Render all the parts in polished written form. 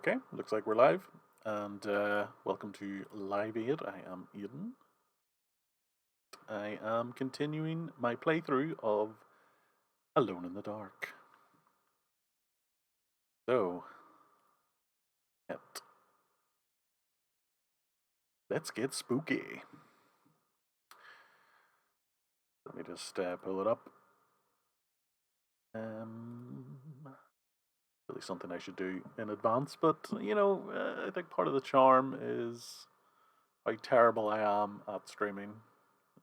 Okay, looks like we're live. And welcome to Live Aid. I am Eden. I am continuing my playthrough of Alone in the Dark. So, let's get spooky. Let me just pull it up. Really something I should do in advance, but I think part of the charm is how terrible I am at streaming.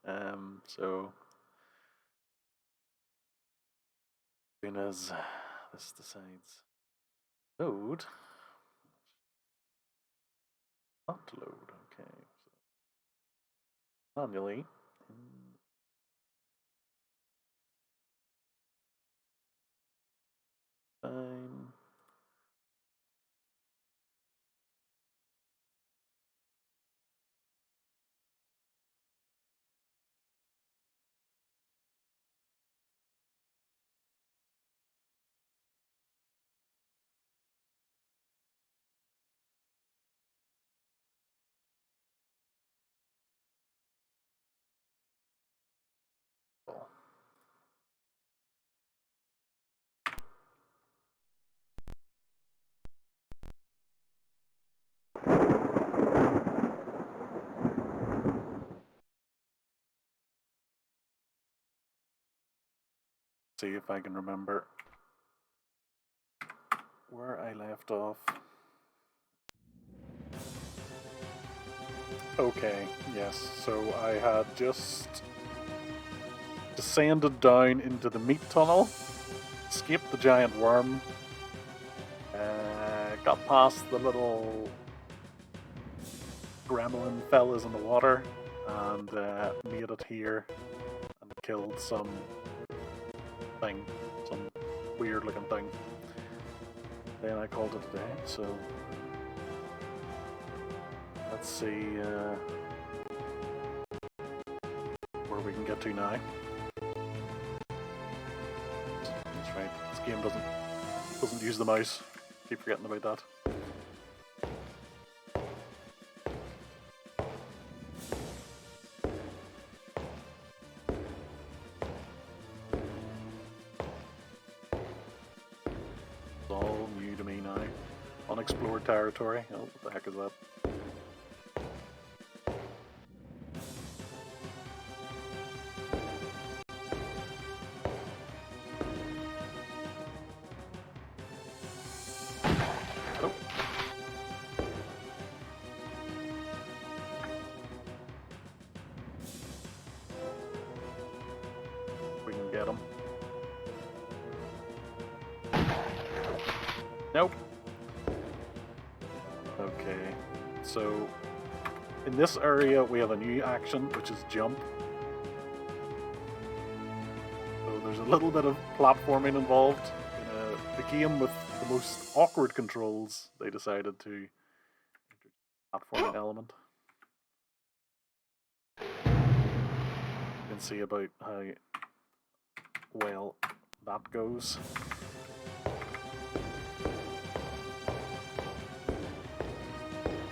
So, as soon as this decides load, not to load, okay. So manually. Fine. See if I can remember where I left off. Okay, yes, so I had just descended down into the meat tunnel, escaped the giant worm, got past the little gremlin fellas in the water, and made it here, and killed some weird looking thing. Then I called it a day, so let's see where we can get to now. That's right, this game doesn't use the mouse. Keep forgetting about that. It's all new to me now. Unexplored territory. Oh, what the heck is that? Get him. Nope. Okay, so in this area we have a new action, which is jump. So there's a little bit of platforming involved. In a game with the most awkward controls, they decided to introduce a platforming element. You can see about how well that goes.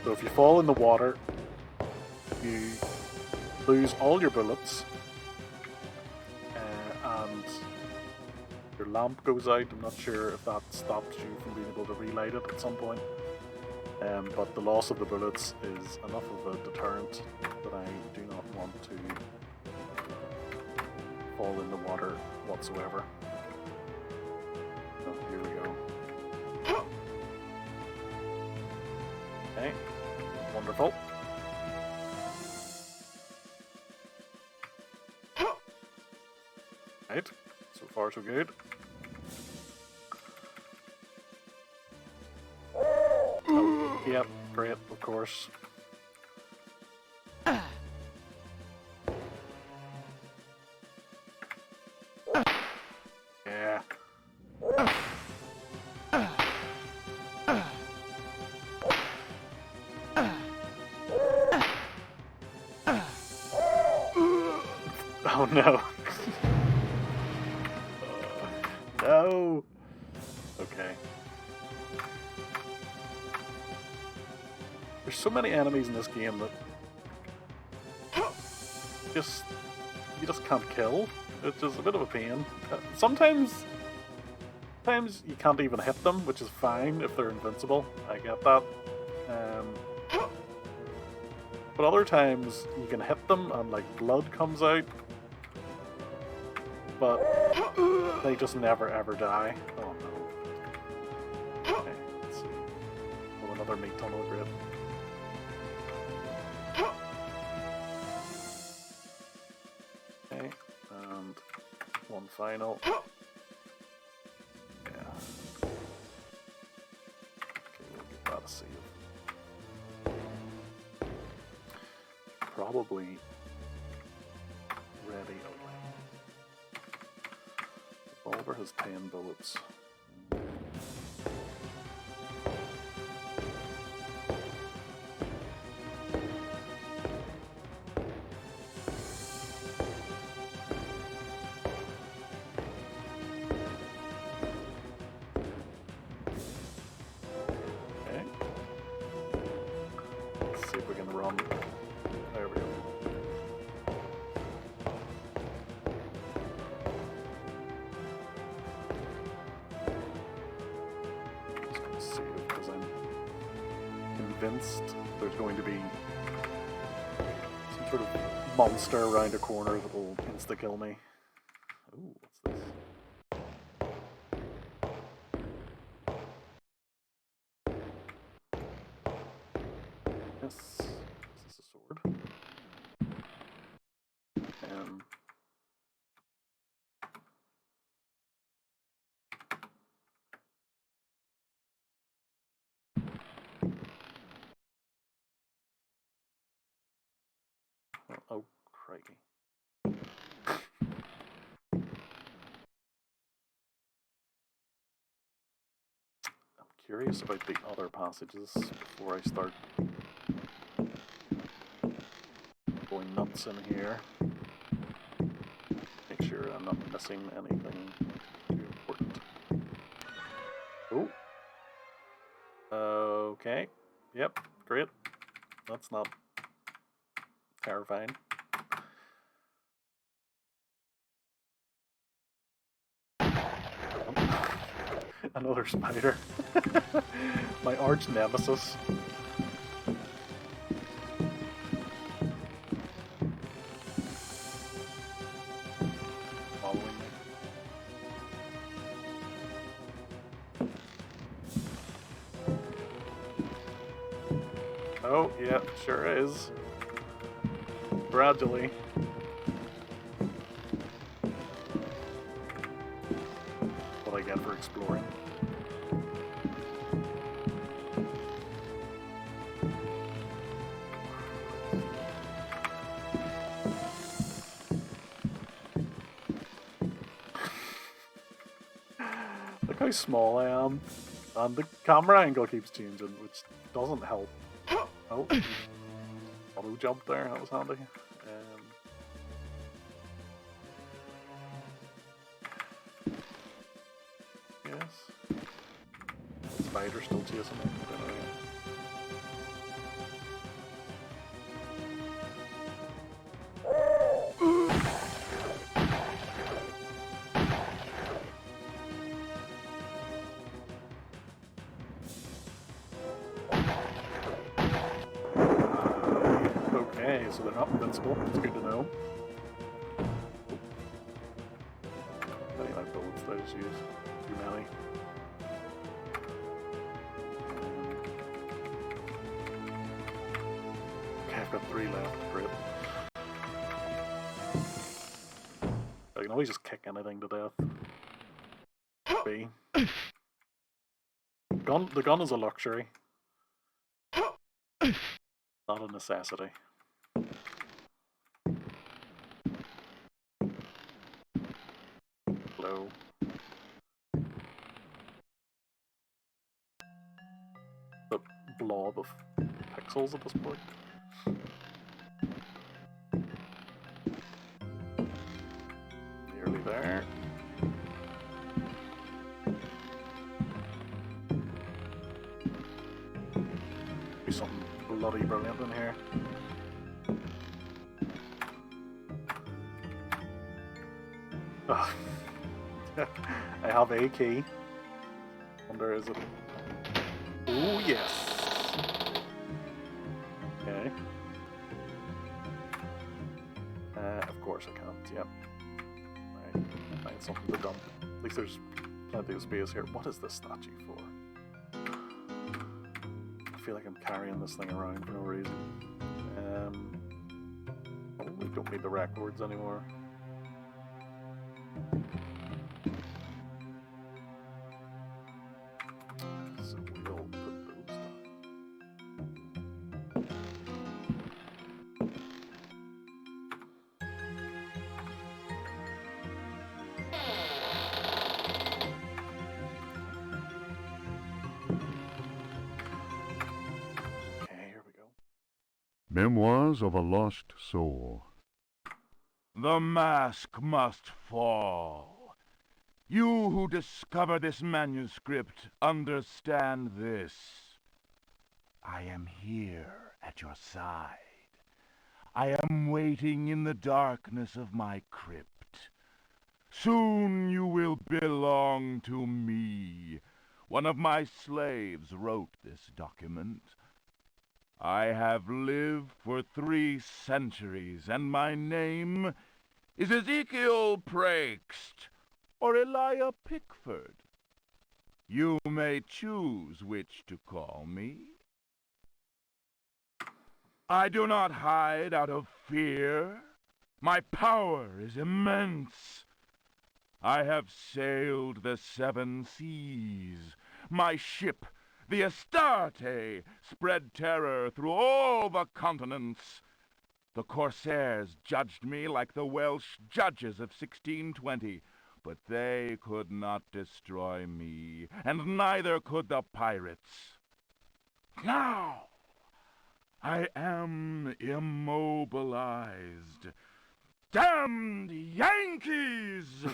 So if you fall in the water, you lose all your bullets, and your lamp goes out. I'm not sure if that stops you from being able to relight it at some point, but the loss of the bullets is enough of a deterrent that I do not want to fall in the water whatsoever. Oh, here we go. Okay, wonderful. Right, so far so good. Oh, yep, great, of course. Yeah. Oh no. No. Okay. There's so many enemies in this game that you just can't kill. It's just a bit of a pain. Sometimes you can't even hit them, which is fine if they're invincible. I get that. But other times you can hit them and like blood comes out, but they just never ever die. Oh no. Okay, let's see. Oh, another meat tunnel grid. Okay, and one final. Yeah. Okay, we'll give that a save. Probably ready. Revolver has 10 bullets. Okay. Let's see if we can run. There we go. Just gonna save because I'm convinced there's going to be some sort of monster around a corner that will insta-kill me. Ooh, what's this? Yes, is this a sword? Oh, crikey. I'm curious about the other passages before I start going nuts in here. Make sure I'm not missing anything too important. Oh. Okay. Yep, great. That's not terrifying. Another spider. My arch nemesis. Following me. Oh, yeah, sure is. Gradually. What I get for exploring. Look how small I am. And the camera angle keeps changing, which doesn't help. Oh, auto jump there, that was handy. Yes. The spider still chasing me. Okay, so they're not invincible. It's good to know. Many like bullets that I just use. Too many. Okay, I've got 3 left. Great. I can always just kick anything to death. B. The gun is a luxury. Not a necessity. Hello. The blob of pixels at this point. Nearly there. Be something bloody brilliant in here. Ugh. I have a key. Wonder is it? Oh yes. Okay. Of course I can't. Yep. Right. Find something to dump. At least there's plenty of space here. What is this statue for? I feel like I'm carrying this thing around for no reason. Oh, we don't need the records anymore. So we'll put those down. Okay, here we go. Memoirs of a Lost Soul. The mask must fall. You who discover this manuscript understand this. I am here at your side. I am waiting in the darkness of my crypt. Soon you will belong to me. One of my slaves wrote this document. I have lived for 3 centuries, and my name is Ezekiel Prext, or Elijah Pickford. You may choose which to call me. I do not hide out of fear. My power is immense. I have sailed the 7 seas. My ship, the Astarte, spread terror through all the continents. The corsairs judged me like the Welsh judges of 1620, but they could not destroy me, and neither could the pirates. Now, I am immobilized. Damned Yankees!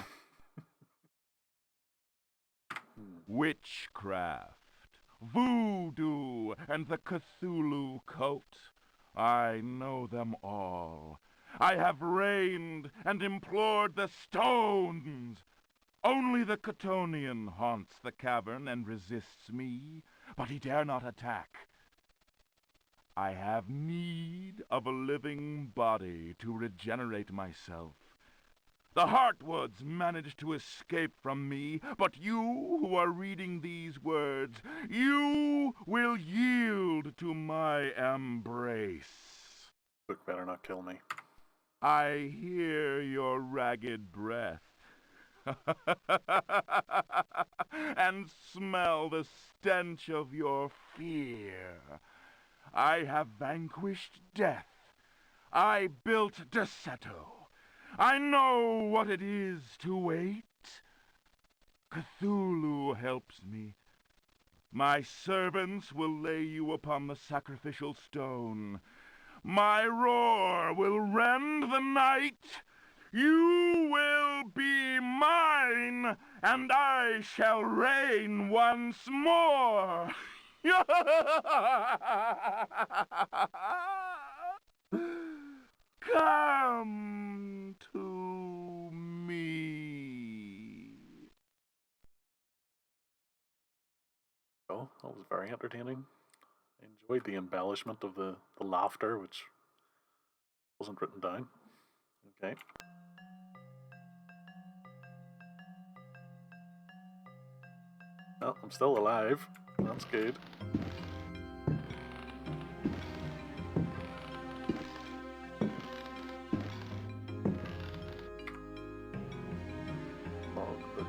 Witchcraft, voodoo, and the Cthulhu cult. I know them all. I have reigned and implored the stones. Only the Chthonian haunts the cavern and resists me, but he dare not attack. I have need of a living body to regenerate myself. The Heartwoods managed to escape from me, but you who are reading these words, you will yield to my embrace. Book better not kill me. I hear your ragged breath and smell the stench of your fear. I have vanquished death. I built Derceto. I know what it is to wait. Cthulhu helps me. My servants will lay you upon the sacrificial stone. My roar will rend the night. You will be mine, and I shall reign once more. Come to me. Oh, that was very entertaining. I enjoyed the embellishment of the laughter, which wasn't written down. Okay. Oh, I'm still alive. That's good. Logbook.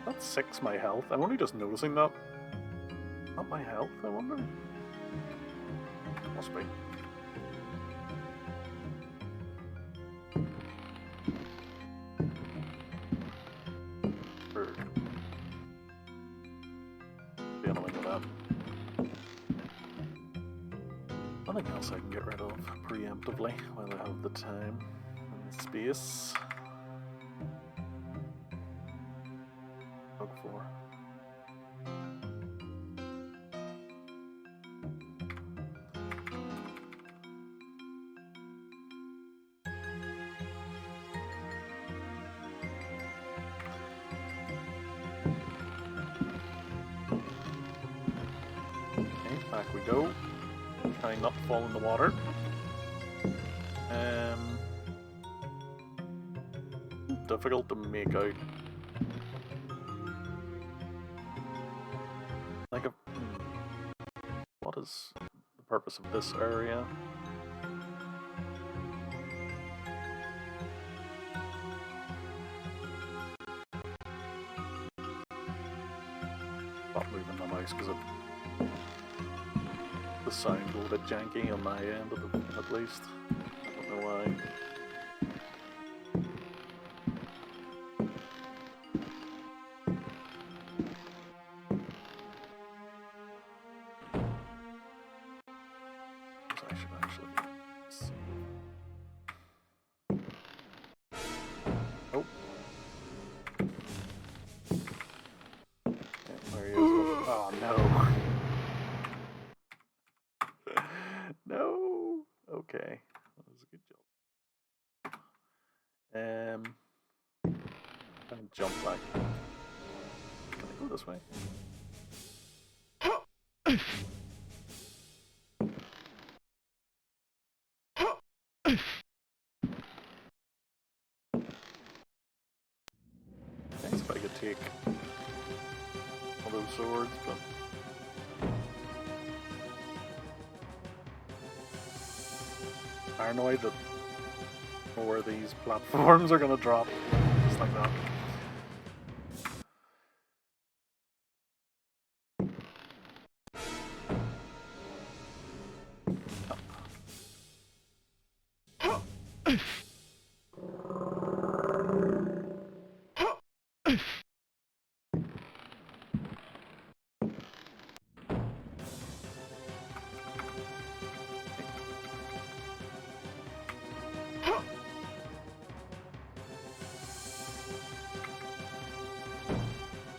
That's 6 my health. I'm only just noticing that. Not my health, I wonder. Must be. Bird. Dealing with that. Nothing else I can get rid of preemptively while I have the time and the space. Back we go. Trying not to fall in the water. Difficult to make out. Like a. What is the purpose of this area? Not moving my mouse because the sound a little bit janky on my end at least. I don't know why. I should actually see. Oh. Yeah, there he is. Oh no. No. Okay. That was a good job. And jump back. Can I go this way? Thanks if I could take all those swords, but paranoid that more of these platforms are gonna drop just like that.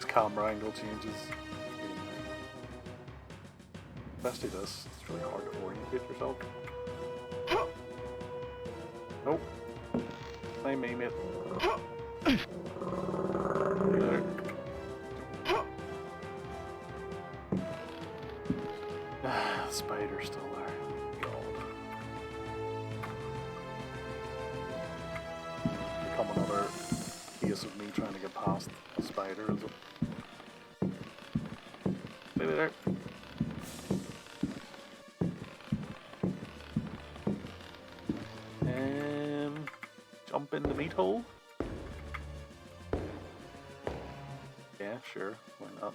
Camera angle changes. Especially this, it's really hard to orientate yourself. Nope. Same aim it. There. Spider's still there. God. Become another case of me trying to get past a spider, is it? Maybe there. Jump in the meat hole? Yeah, sure. Why not?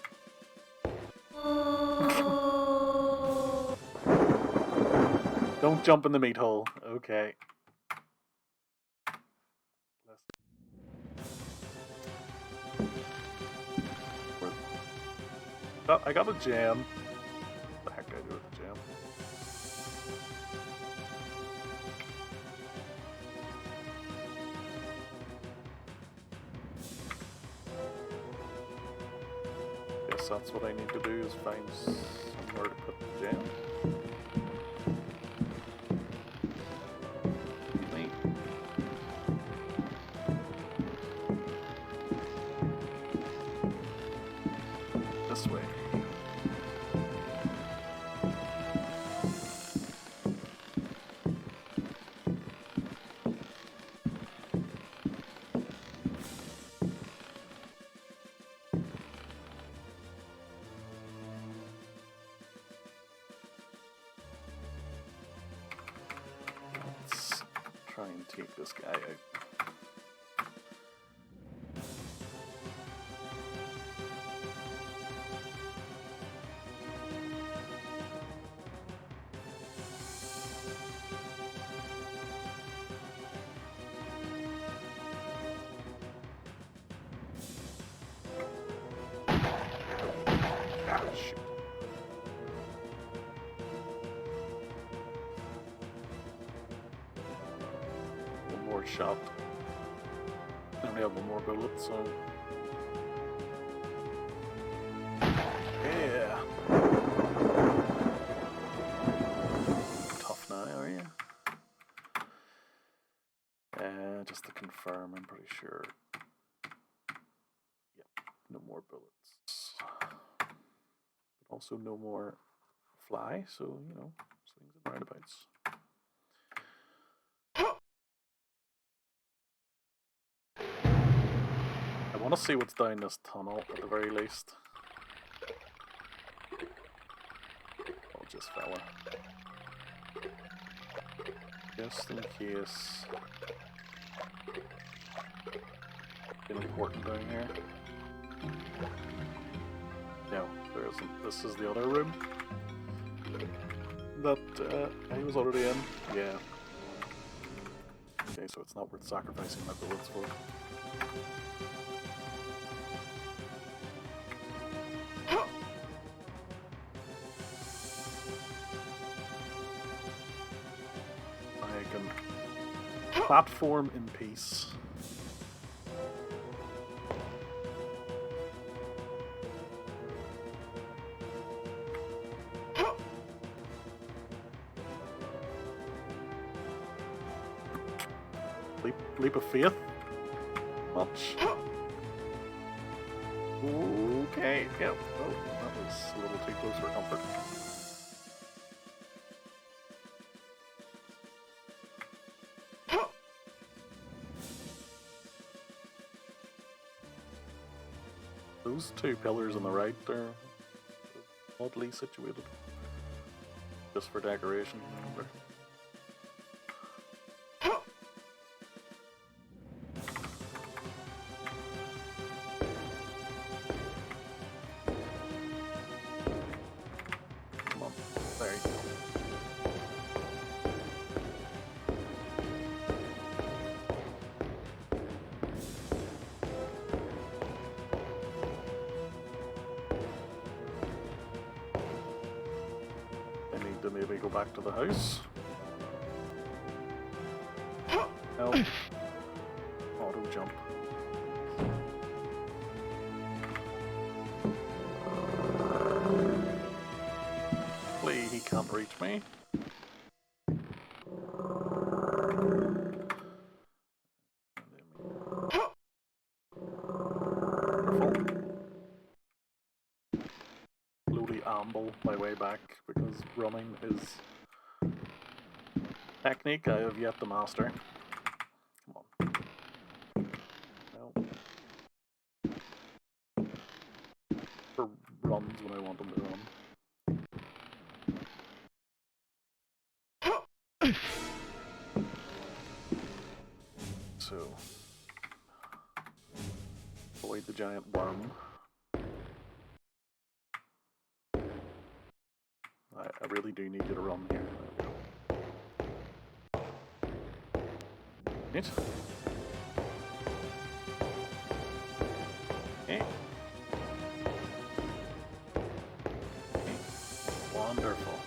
Don't jump in the meat hole. Okay. Oh, I got a gem. What the heck did I do with the gem? Guess that's what I need to do, is find somewhere to put the gem. This way. Let's try and take this guy out. Shoot. One more shot. I only have one more bullet, so. Yeah. Tough now, are you? Just to confirm, I'm pretty sure. Yep, no more bullets. But also no more fly, so, you know, swings and roundabouts. I want to see what's down this tunnel at the very least. Oh, just fella. Just in case. Anything important down here? No, there isn't. This is the other room that he was already in. Yeah. Okay, so it's not worth sacrificing my bullets for. I can platform in peace. Leap of faith? Much. Okay, yep. Oh, that was a little too close for comfort. Those two pillars on the right are oddly situated. Just for decoration, remember. To maybe go back to the house. Help. Auto jump. Hopefully he can't reach me. Amble my way back because running is technique I have yet to master. Come on. No. For runs when I want them to run. So avoid the giant worm. I really do need you to run here. Right. Okay. Okay. Wonderful.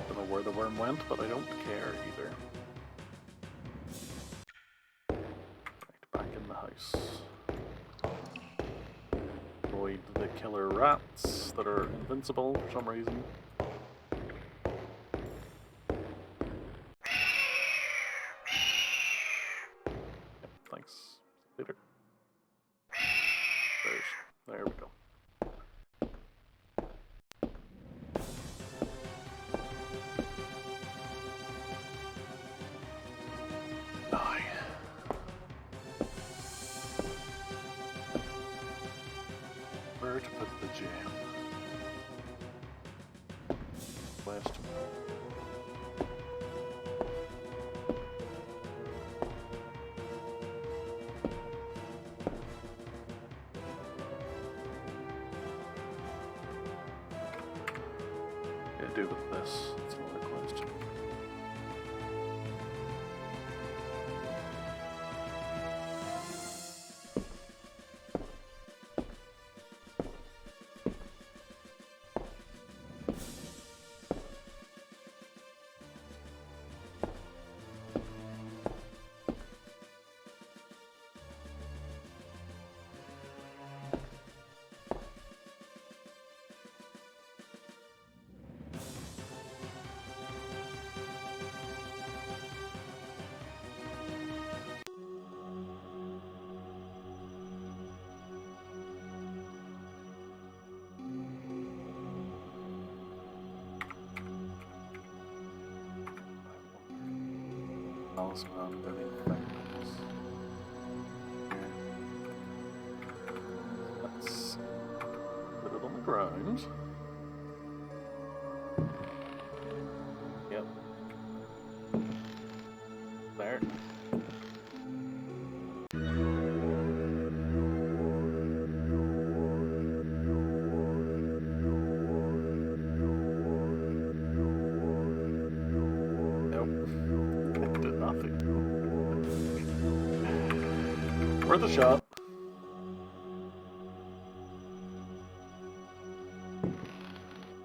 Don't know where the worm went, but I don't care either. Right, back in the house. Avoid the killer rats that are invincible for some reason. Yep, thanks. Later. There we go. Die. Where to put the jam? Question. What do I do with this? That's another question. talisman of any effectiveness. Let's put it on the ground. Yep. There. Worth a shot.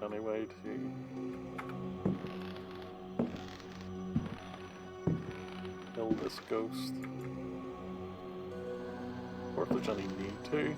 Anyway, to kill this ghost. Or if there's any need to.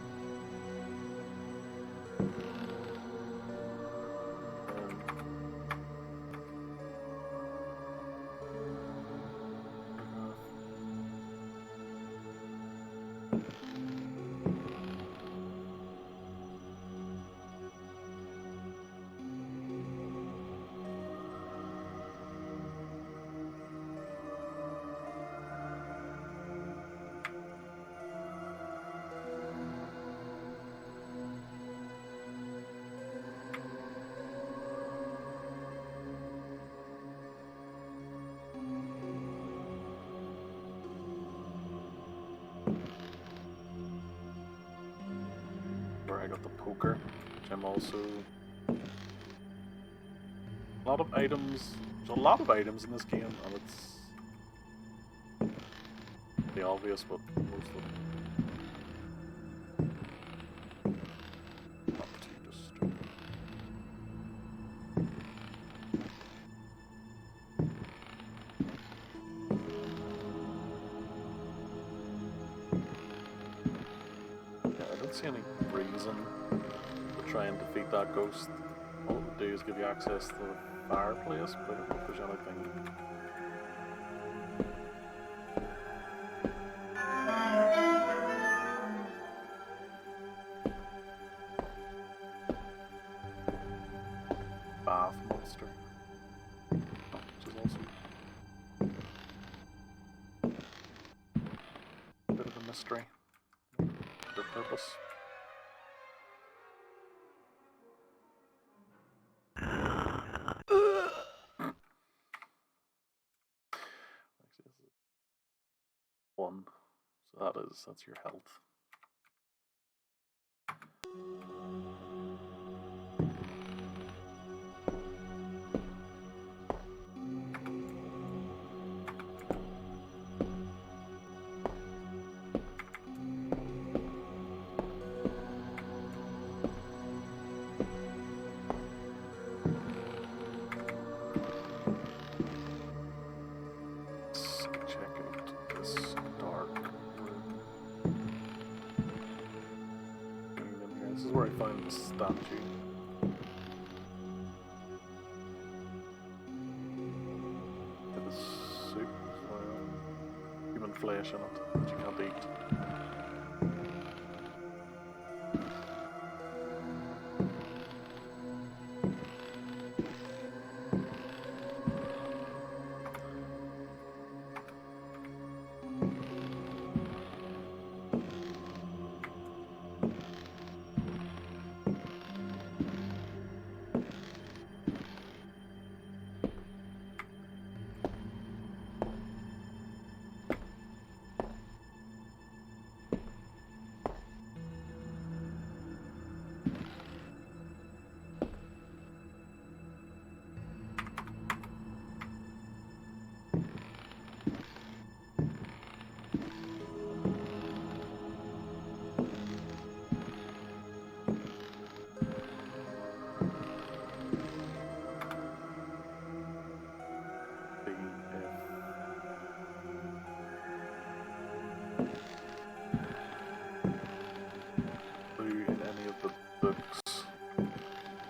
Where I got the poker, which I'm also... A lot of items, there's a lot of items in this game, and it's pretty obvious, but most of them not too disturbing. Yeah, I don't see any reason to try and defeat that ghost. All it would do is give you access to the fireplace, but I don't know if there's anything. Bath monster. Oh, which is also a bit of a mystery. Their purpose. One. So that's your health. This is where I find the statue. It is soup as well. Human flesh in it that you can't eat.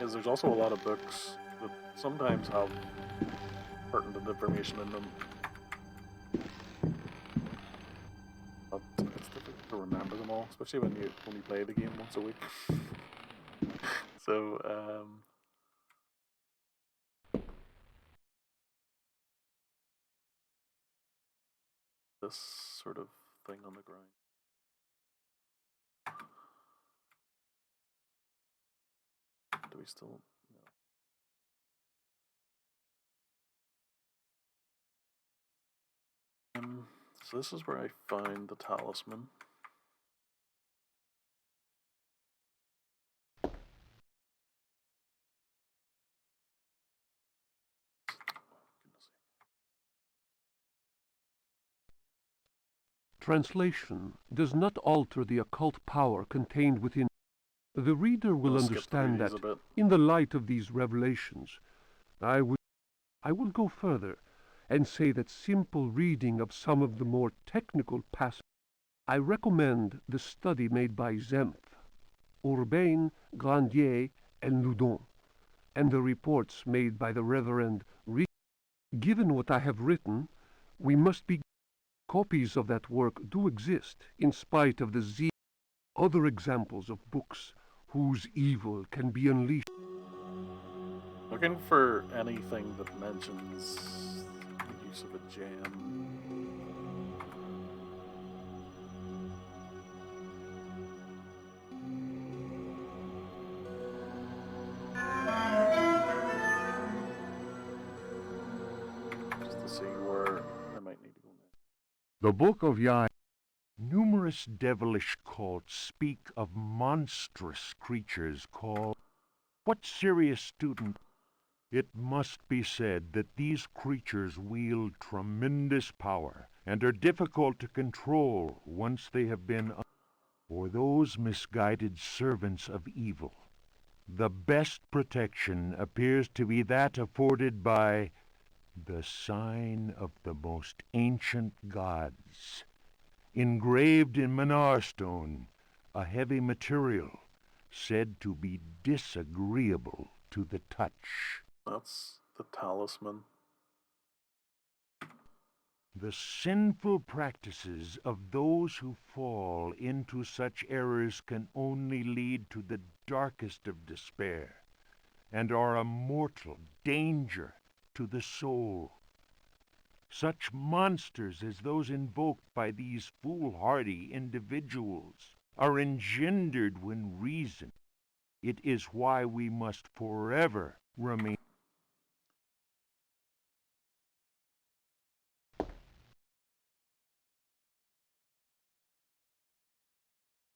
There's also a lot of books that sometimes have pertinent information in them, but it's difficult to remember them all, especially when you play the game once a week. So this sort of thing on the ground. Do we still? No. So this is where I find the talisman. Translation does not alter the occult power contained within. The reader will understand that, in the light of these revelations, I will go further and say that simple reading of some of the more technical passages. I recommend the study made by Zemf, Urbain, Grandier, and Loudon, and the reports made by the Reverend Reed. Given what I have written, we must be. Copies of that work do exist, in spite of the other examples of books whose evil can be unleashed. Looking for anything that mentions the use of a gem. Just to see where I might need to go next. The Book of Yai. Numerous devilish cults speak of monstrous creatures called... What serious student? It must be said that these creatures wield tremendous power and are difficult to control once they have been... For those misguided servants of evil, the best protection appears to be that afforded by the sign of the most ancient gods, engraved in Manar stone, a heavy material said to be disagreeable to the touch. That's the talisman. The sinful practices of those who fall into such errors can only lead to the darkest of despair, and are a mortal danger to the soul. Such monsters as those invoked by these foolhardy individuals are engendered when reason. It is why we must forever remain.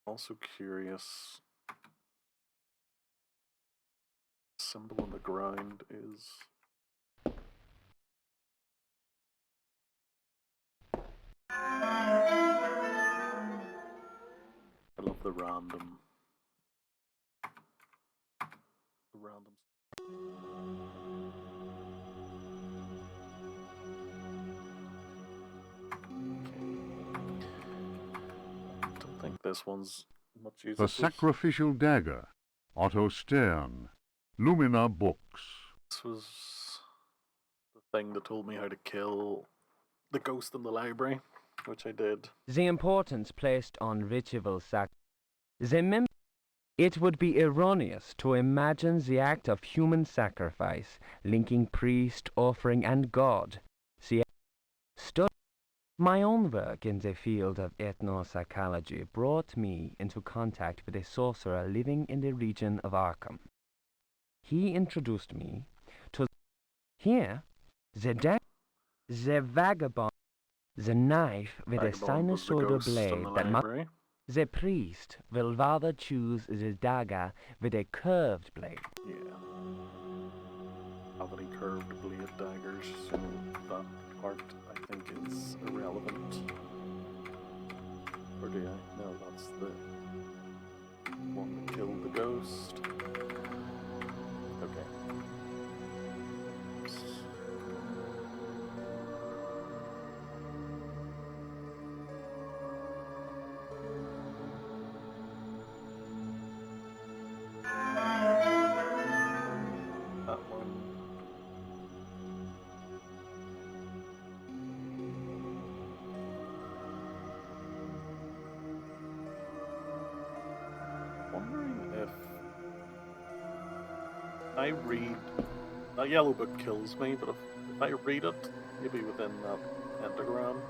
Also curious. Symbol on the ground is. I love the random. The random. I don't think this one's much use. The Sacrificial Dagger. Otto Stern. Lumina Books. This was the thing that told me how to kill the ghost in the library, which I did. The importance placed on ritual sacrifice. It would be erroneous to imagine the act of human sacrifice linking priest, offering, and God. My own work in the field of ethnopsychology brought me into contact with a sorcerer living in the region of Arkham. He introduced me to here, the vagabond, the knife with a sinusoidal blade that the priest will rather choose the dagger with a curved blade. Yeah. Have any curved blade daggers, so that part I think is irrelevant. Or do I? No, that's the one that killed the ghost. Okay. I read that yellow book kills me, but if I read it, maybe within that pentagram,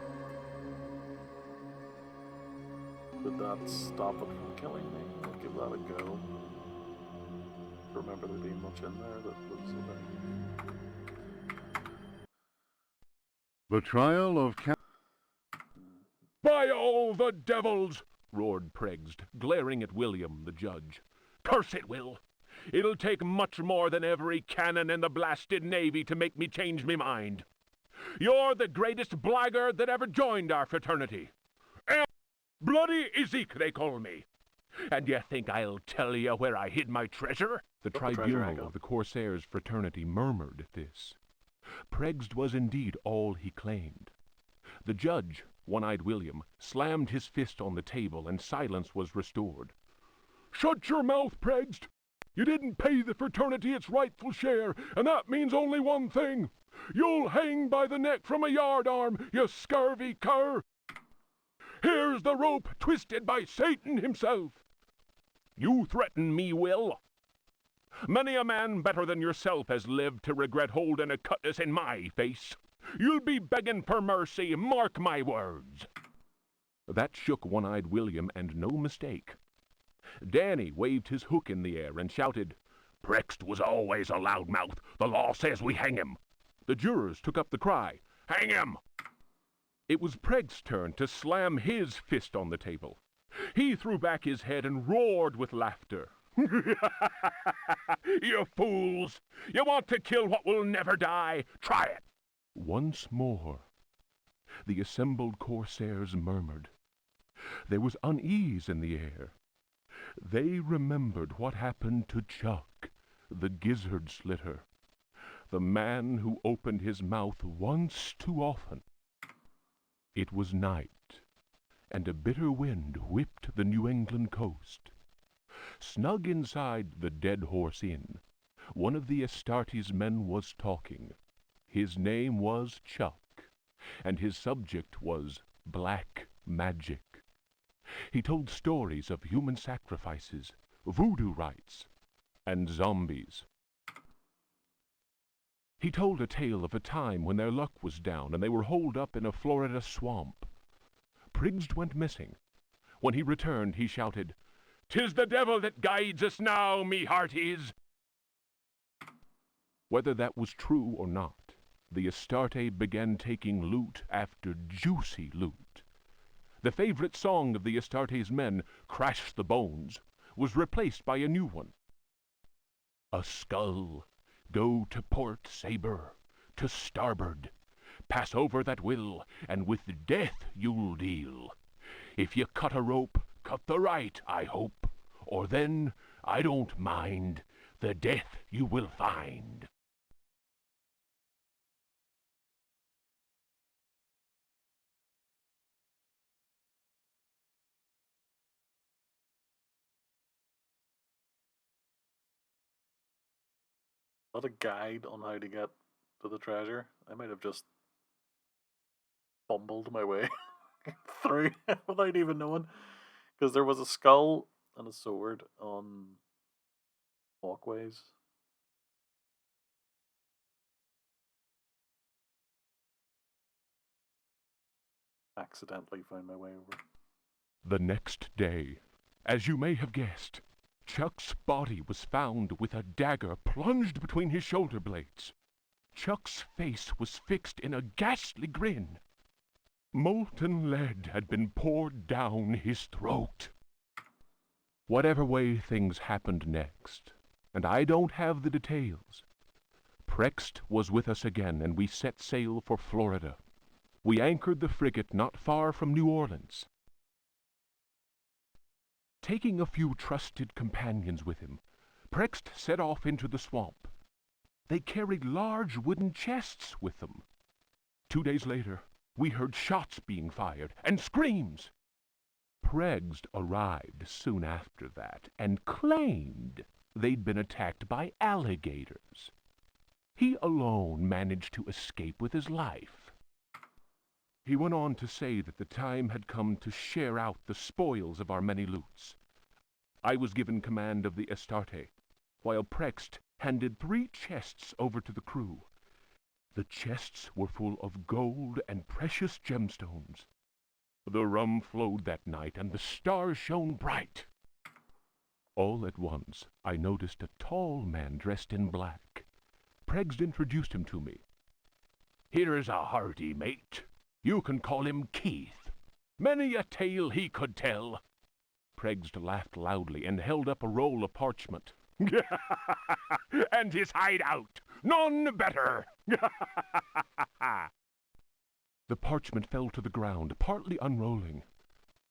Did that stop it from killing me? I'll give that a go. Remember there being much in there that was The trial of By all the devils! Roared Pregged, glaring at William, the judge. Curse it, Will! It'll take much more than every cannon in the blasted navy to make me change me mind. You're the greatest blackguard that ever joined our fraternity. Bloody Ezek, they call me. And you think I'll tell you where I hid my treasure? The tribunal of the Corsairs' fraternity murmured at this. Pregged was indeed all he claimed. The judge, One-Eyed William, slammed his fist on the table, and silence was restored. Shut your mouth, Pregged! You didn't pay the fraternity its rightful share, and that means only one thing. You'll hang by the neck from a yardarm, you scurvy cur! Here's the rope twisted by Satan himself. You threaten me, Will? Many a man better than yourself has lived to regret holding a cutlass in my face. You'll be begging for mercy, mark my words. That shook One-Eyed William, and no mistake. Danny waved his hook in the air and shouted, Prext was always a loudmouth. The law says we hang him. The jurors took up the cry, Hang him! It was Pregged's turn to slam his fist on the table. He threw back his head and roared with laughter. You fools! You want to kill what will never die? Try it! Once more, the assembled Corsairs murmured. There was unease in the air. They remembered what happened to Chuck, the gizzard slitter, the man who opened his mouth once too often. It was night, and a bitter wind whipped the New England coast. Snug inside the Dead Horse Inn, one of the Astartes men was talking. His name was Chuck, and his subject was black magic. He told stories of human sacrifices, voodoo rites, and zombies. He told a tale of a time when their luck was down and they were holed up in a Florida swamp. Pregged went missing. When he returned, he shouted, "'Tis the devil that guides us now, me hearties!" Whether that was true or not, the Astarte began taking loot after juicy loot. The favorite song of the Astartes men, Crash the Bones, was replaced by a new one. A skull, go to port, Sabre, to starboard. Pass over that will, and with death you'll deal. If you cut a rope, cut the right, I hope, or then, I don't mind, the death you will find. Not a guide on how to get to the treasure. I might have just fumbled my way through without even knowing. Because there was a skull and a sword on walkways. Accidentally found my way over. The next day, as you may have guessed, Chuck's body was found with a dagger plunged between his shoulder blades. Chuck's face was fixed in a ghastly grin. Molten lead had been poured down his throat. Whatever way things happened next, and I don't have the details, Prext was with us again, and we set sail for Florida. We anchored the frigate not far from New Orleans. Taking a few trusted companions with him, Prext set off into the swamp. They carried large wooden chests with them. 2 days later, we heard shots being fired and screams. Prext arrived soon after that and claimed they'd been attacked by alligators. He alone managed to escape with his life. He went on to say that the time had come to share out the spoils of our many loots. I was given command of the Astarte, while Prext handed 3 chests over to the crew. The chests were full of gold and precious gemstones. The rum flowed that night, and the stars shone bright. All at once, I noticed a tall man dressed in black. Pregged introduced him to me. "Here's a hearty mate. You can call him Keith. Many a tale he could tell." Pregged laughed loudly and held up a roll of parchment. "And his hideout, none better." The parchment fell to the ground, partly unrolling.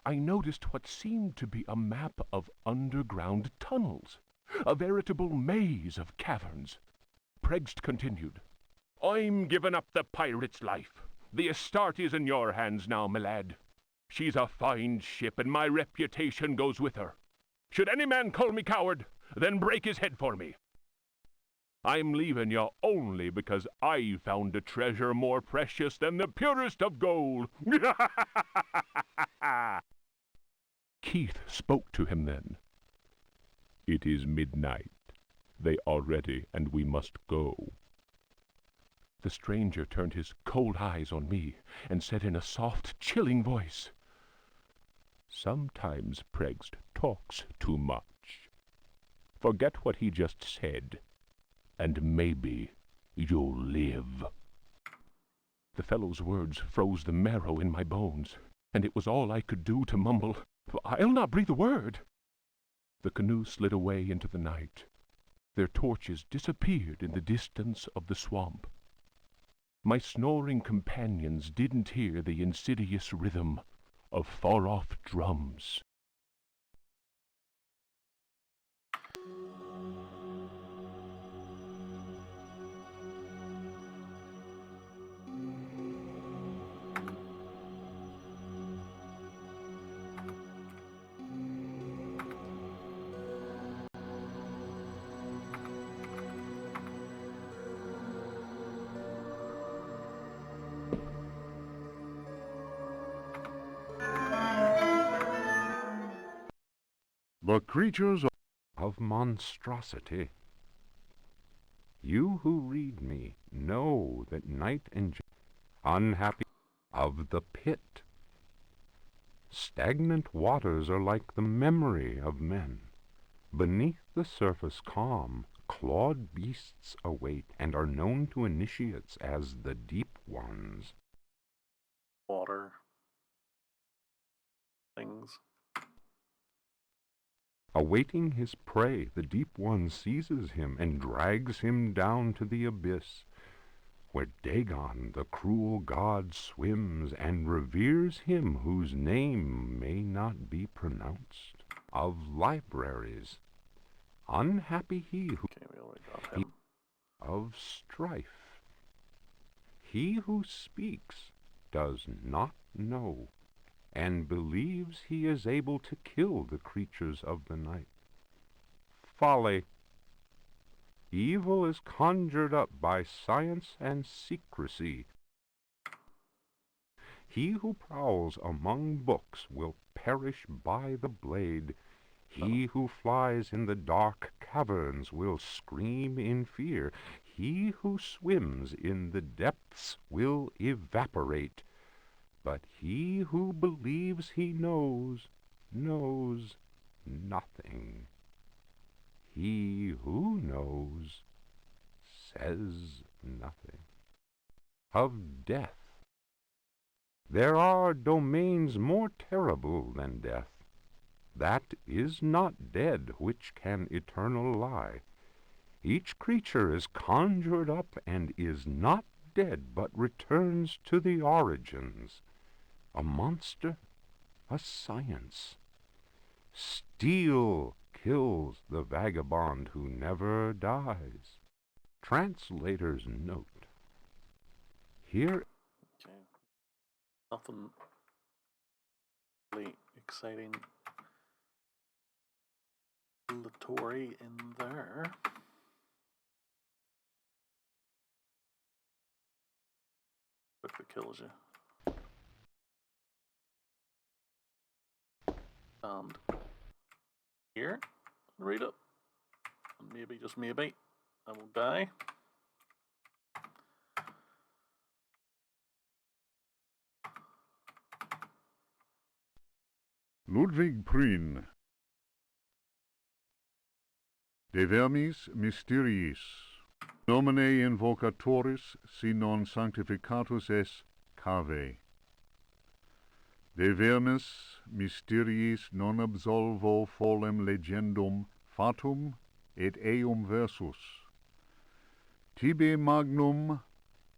I noticed what seemed to be a map of underground tunnels, a veritable maze of caverns. Pregged continued, "I'm giving up the pirate's life. The Astarte's in your hands now, my lad. She's a fine ship, and my reputation goes with her. Should any man call me coward, then break his head for me. I'm leaving you only because I found a treasure more precious than the purest of gold." Keith spoke to him then. "It is midnight. They are ready, and we must go." The stranger turned his cold eyes on me and said in a soft, chilling voice, "Sometimes Pregged talks too much. Forget what he just said, and maybe you'll live." The fellow's words froze the marrow in my bones, and it was all I could do to mumble, "I'll not breathe a word." The canoe slid away into the night. Their torches disappeared in the distance of the swamp. My snoring companions didn't hear the insidious rhythm of far-off drums. The creatures of monstrosity. You who read me know that night and unhappy of the pit. Stagnant waters are like the memory of men. Beneath the surface calm, clawed beasts await and are known to initiates as the deep ones. Water. Things. Awaiting his prey, the deep one seizes him and drags him down to the abyss, where Dagon, the cruel god, swims and reveres him whose name may not be pronounced. Of libraries, unhappy he who We already got him. of strife. He who speaks does not know, and believes he is able to kill the creatures of the night. Folly. Evil is conjured up by science and secrecy. He who prowls among books will perish by the blade. He who flies in the dark caverns will scream in fear. He who swims in the depths will evaporate. But he who believes he knows nothing. He who knows says nothing. Of death. There are domains more terrible than death. That is not dead which can eternal lie. Each creature is conjured up and is not dead, but returns to the origins. A monster, a science. Steel kills the vagabond who never dies. Translator's note. Here. Okay. Nothing really exciting. Latory in there. Quickly kills you. And here, read it. And maybe, just maybe, I will die. Ludwig Prien. De vermis mysteriis. Nomine invocatoris si non sanctificatus es cave. De vermis mysteriis non absolvo folem legendum fatum et eum versus. Tibi magnum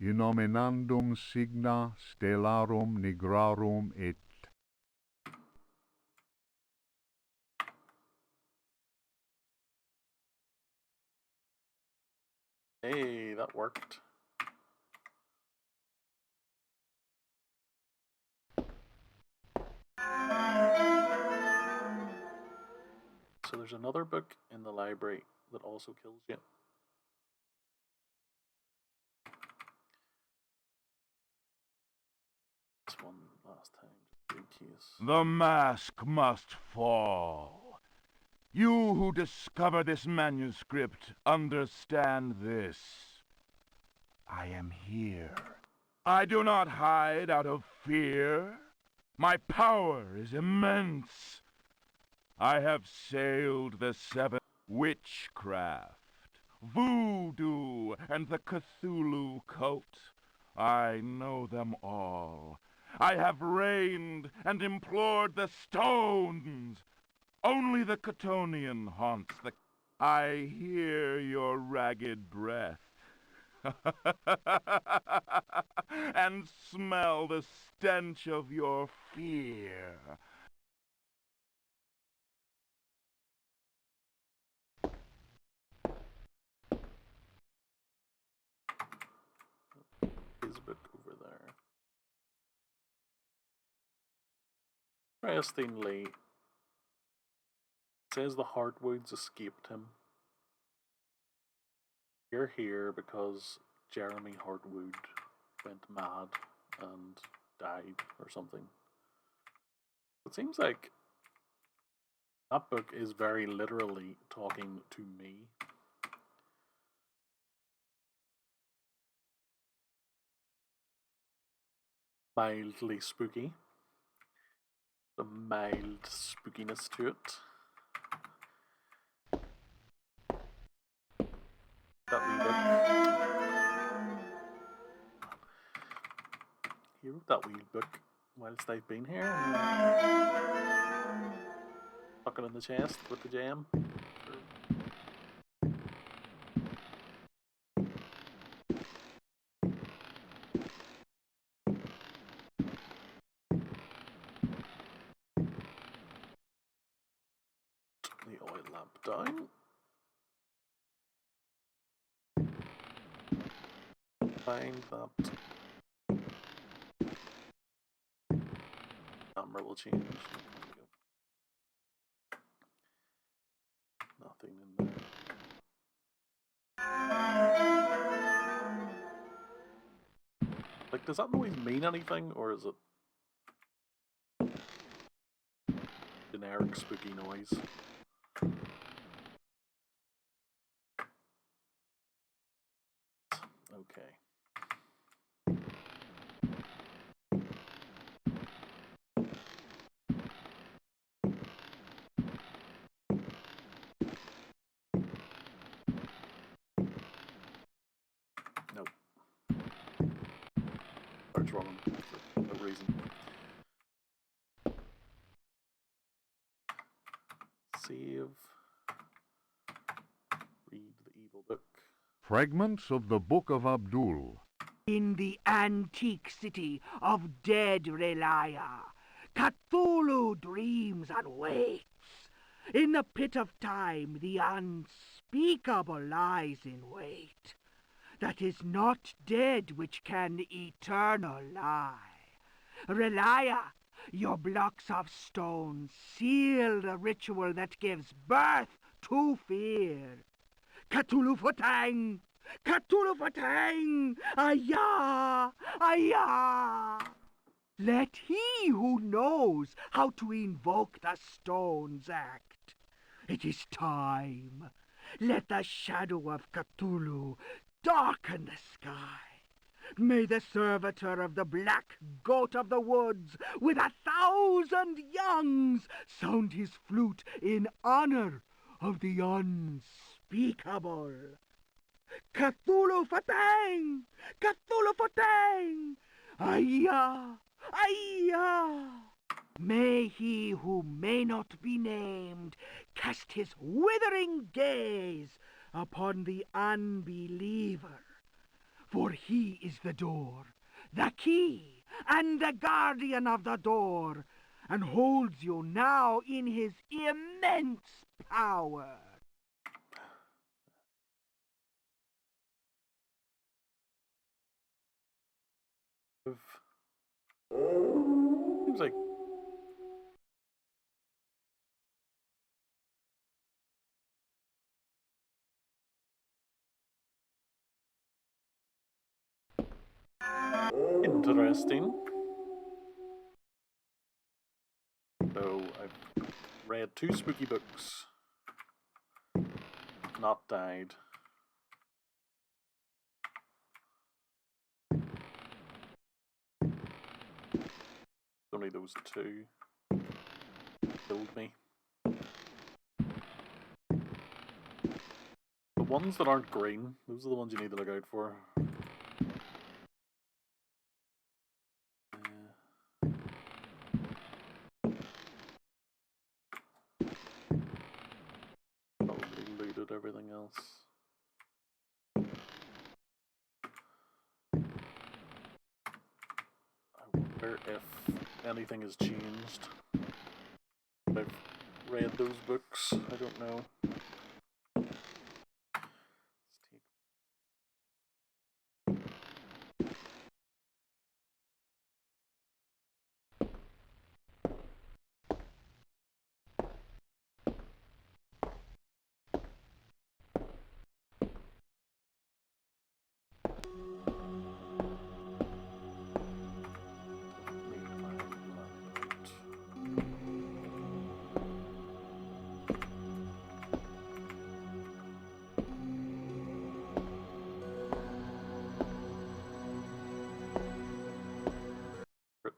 innominandum signa stellarum nigrarum et Hey, that worked. So there's another book in the library that also kills you. This one last time, just in case. The mask must fall. You who discover this manuscript, understand this. I am here. I do not hide out of fear. My power is immense. I have sailed the seven witchcraft, voodoo, and the Cthulhu cult. I know them all. I have reigned and implored the stones. Only the Chthonian haunts the... I hear your ragged breath. And smell the stench of your fear. His book over there. Interestingly, it says the heart wounds escaped him. You're here because Jeremy Hartwood went mad and died or something. It seems like that book is very literally talking to me. Mildly spooky. A mild spookiness to it. That wee book. He wrote that wee book whilst I've been here. Stuck it in the chest with the jam. The oil lamp down. Find that camera will change. Nothing in there. Like, does that noise mean anything, or is it generic spooky noise? Okay. Nope. Starts running for no reason. Save. Read the evil book. Fragments of the Book of Abdul. In the antique city of dead Relaya, Cthulhu dreams and waits. In the pit of time, the unspeakable lies in wait. That is not dead which can eternal lie. Relaya, your blocks of stone seal the ritual that gives birth to fear. Cthulhu Fotang! Cthulhu Fotang! Ayah! Ayah! Let he who knows how to invoke the stones act. It is time. Let the shadow of Cthulhu darken the sky. May the servitor of the black goat of the woods, with 1,000 youngs, sound his flute in honor of the unspeakable. Cthulhu Fatang! Cthulhu Fatang! Aya! Aya! May he who may not be named cast his withering gaze upon the unbeliever, for he is the door, the key, and the guardian of the door, and holds you now in his immense power. Seems like interesting. So I've read 2 spooky books, not died. Only those 2 killed me. The ones that aren't green, those are the ones you need to look out for. Probably looted everything else. I wonder if anything has changed. I've read those books, I don't know.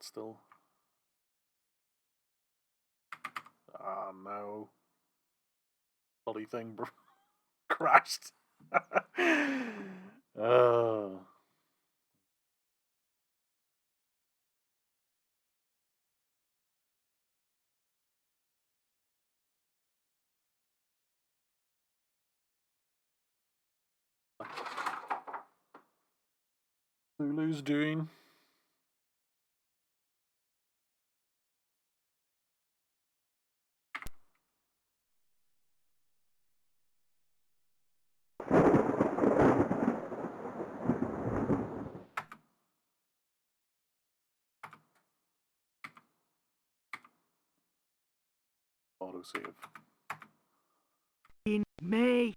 Still. Ah, no. Bloody thing crashed. Oh. Lulu's doing. Autosave. In May.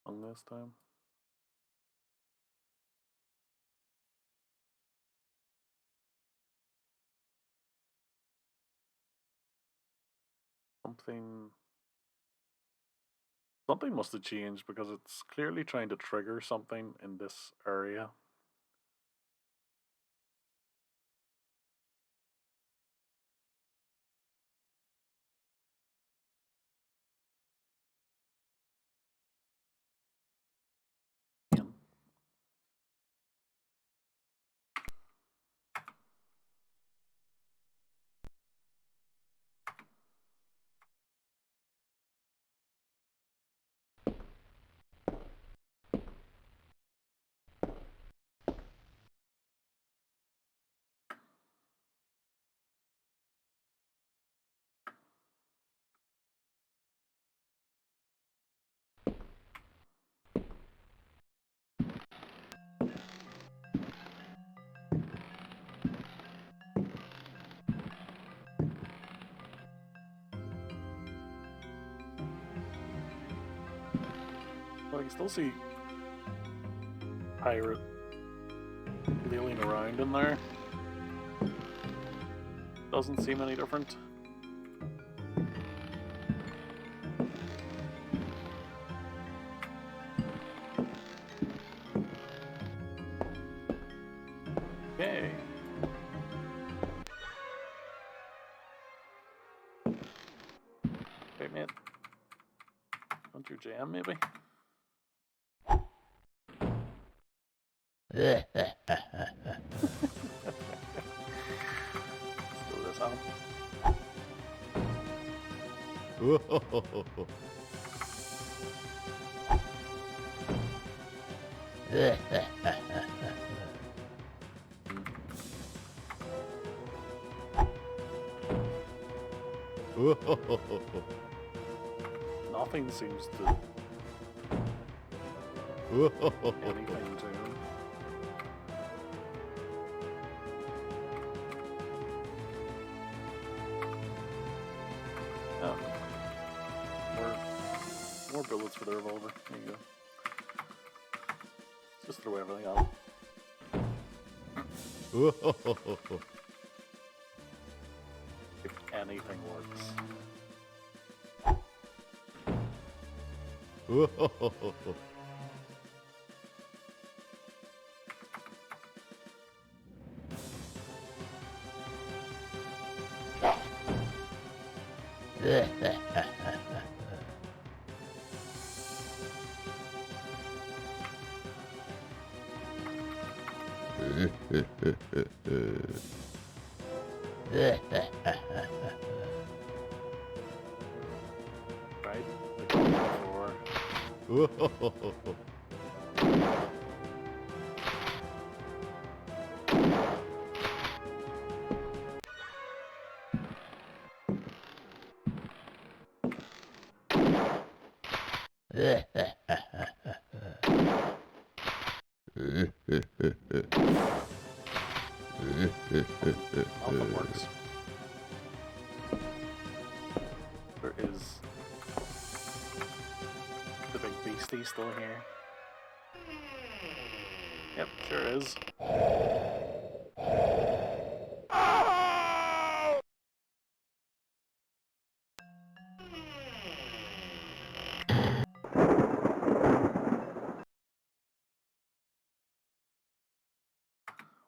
On this time. Something must have changed because it's clearly trying to trigger something in this area. Well, I can still see pirate wheeling around in there. Doesn't seem any different. Okay. Okay, mate. Want your jam, maybe? Let's do this out. Nothing seems to anything to him. Oh. More bullets for the revolver. There you go. Just throw everything out. If anything works. Right? Nothing works. There is the big beastie still here. Yep, sure is.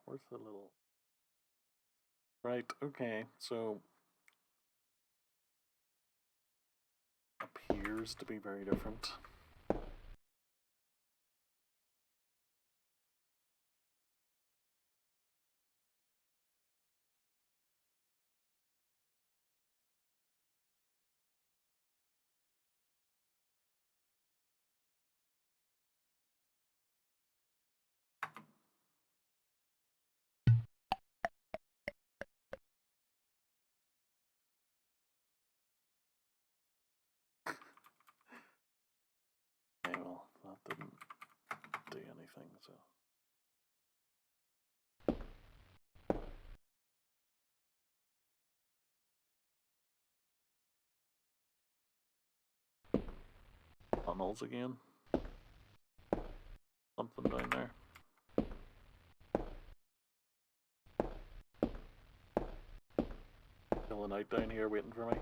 Where's the little... Right, okay, so... appears to be very different. Okay, well, that didn't do anything, so... Tunnels again. Something down there. Still a knight down here waiting for me.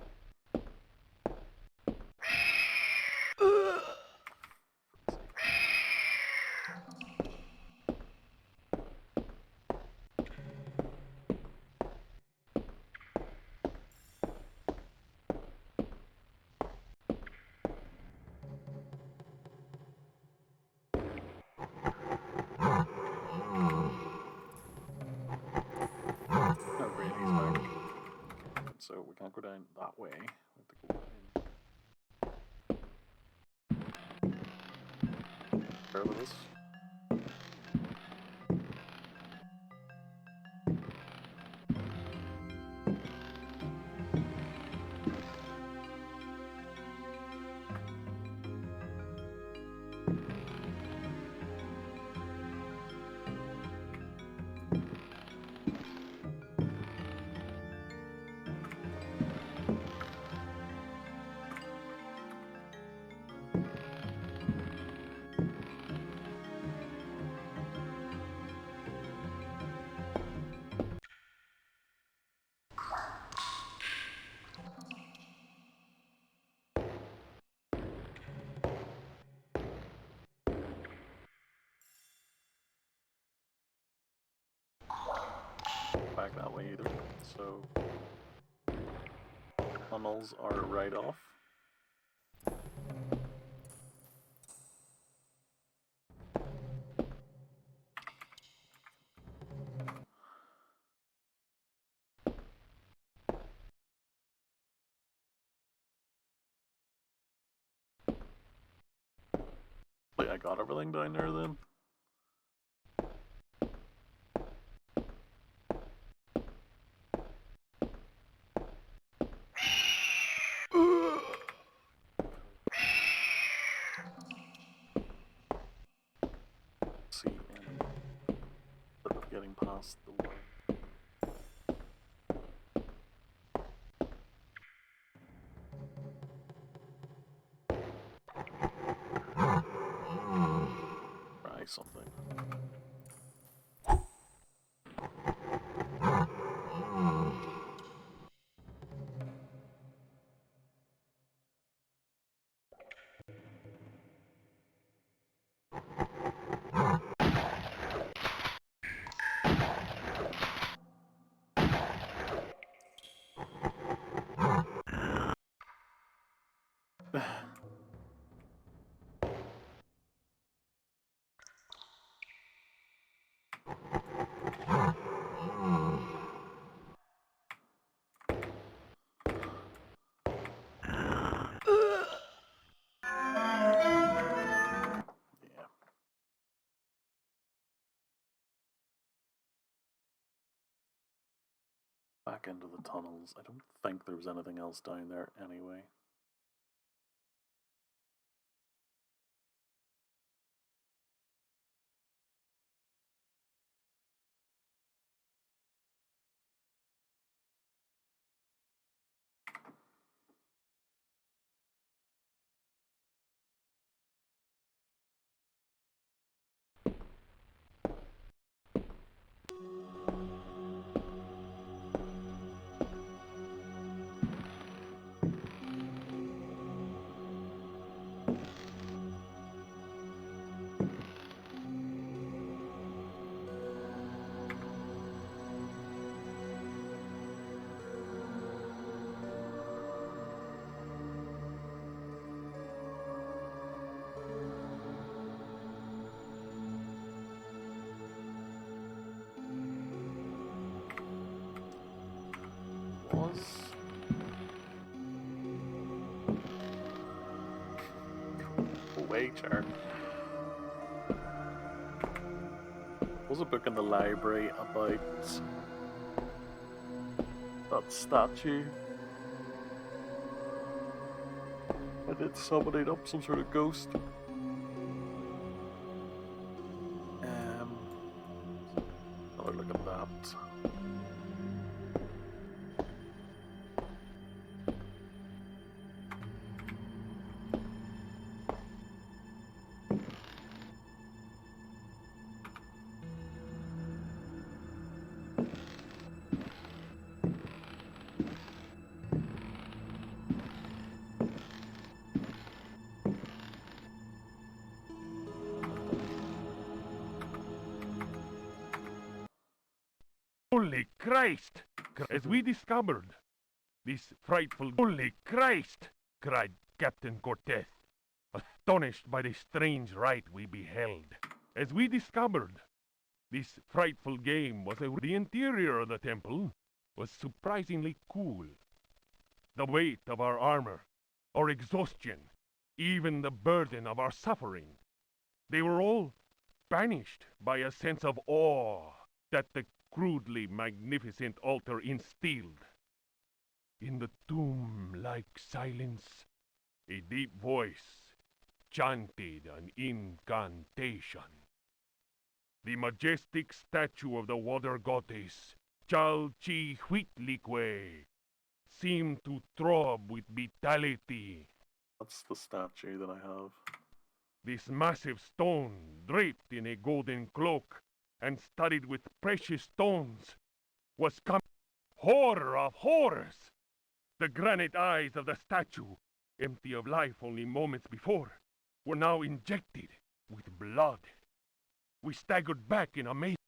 can't go down that way. We have to go in. Careful with this. Back that way either. So tunnels are right off. Wait, I got everything down there then? See, instead of getting past the wall. Try something. Back into the tunnels. I don't think there was anything else down there anyway. Chart. Was a book in the library about that statue, and it summoned up some sort of ghost. Another look at that. Holy Christ! As we discovered this frightful... Holy Christ! Cried Captain Cortez, astonished by the strange rite we beheld. As we discovered this frightful game was the interior of the temple was surprisingly cool. the weight of our armor, our exhaustion, even the burden of our suffering. They were all banished by a sense of awe that the crudely magnificent altar instilled. In the tomb-like silence, a deep voice chanted an incantation. The majestic statue of the water goddess, Chalchihuitlicue, seemed to throb with vitality. That's the statue that I have. This massive stone, draped in a golden cloak and studded with precious stones, was come. Horror of horrors! The granite eyes of the statue, empty of life only moments before, were now injected with blood. We staggered back in amazement.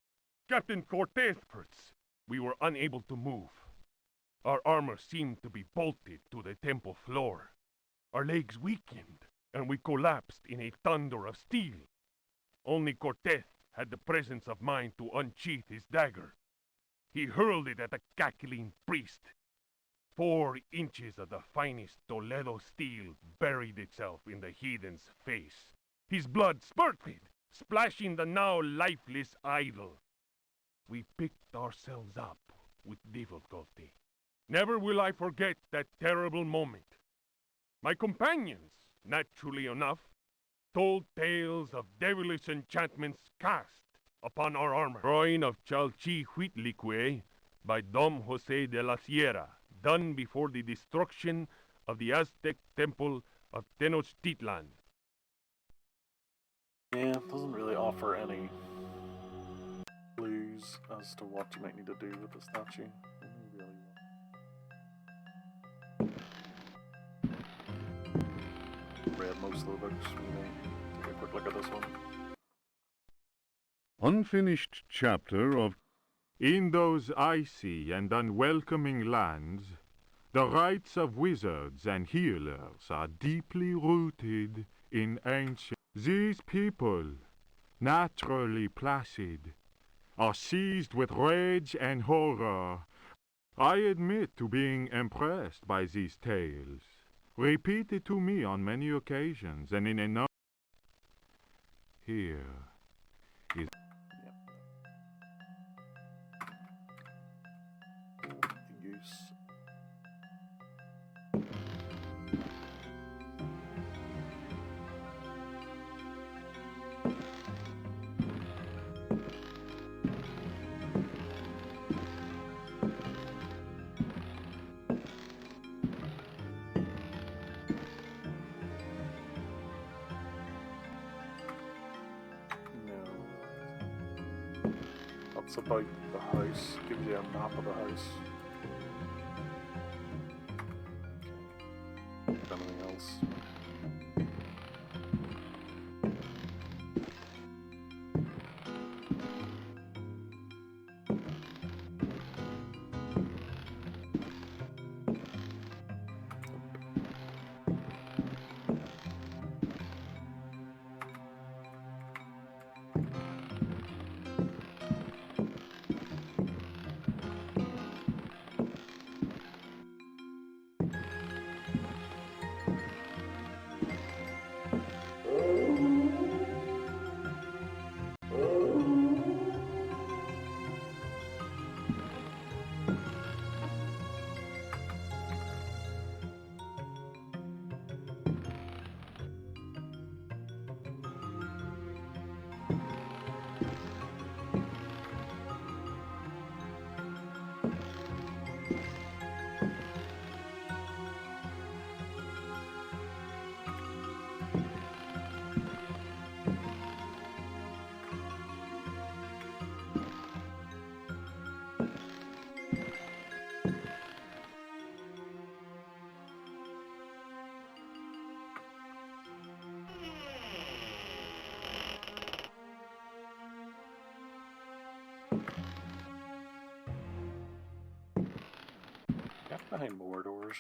Captain Cortez first. We were unable to move. Our armor seemed to be bolted to the temple floor. Our legs weakened, and we collapsed in a thunder of steel. Only Cortez had the presence of mind to unsheath his dagger. He hurled it at the cackling priest. 4 inches of the finest Toledo steel buried itself in the heathen's face. His blood spurted, splashing the now lifeless idol. We picked ourselves up with difficulty. Never will I forget that terrible moment. My companions, naturally enough, told tales of devilish enchantments cast upon our armor. Drawing of Chalchihuitlicue by Dom Jose de la Sierra, done before the destruction of the Aztec temple of Tenochtitlan. Yeah, it doesn't really offer any clues as to what you might need to do with the statue. Read most of the books. Take a quick look at this one. Unfinished chapter of In those icy and unwelcoming lands, the rites of wizards and healers are deeply rooted in ancient. These people, naturally placid, are seized with rage and horror. I admit to being impressed by these tales, repeated to me on many occasions and in a number. Here is Use. That's about the house. Gives you a map of the house. Anything else? Left behind more doors.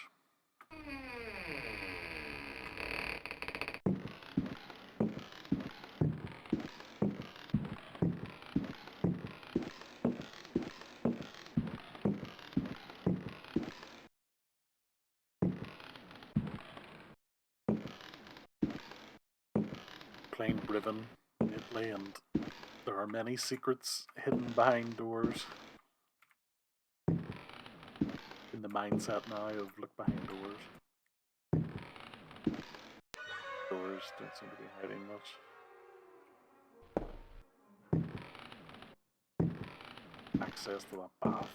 playing Riven lately, and there are many secrets hidden behind doors. In the mindset now of look behind doors. Doors don't seem to be hiding much. Access to that path.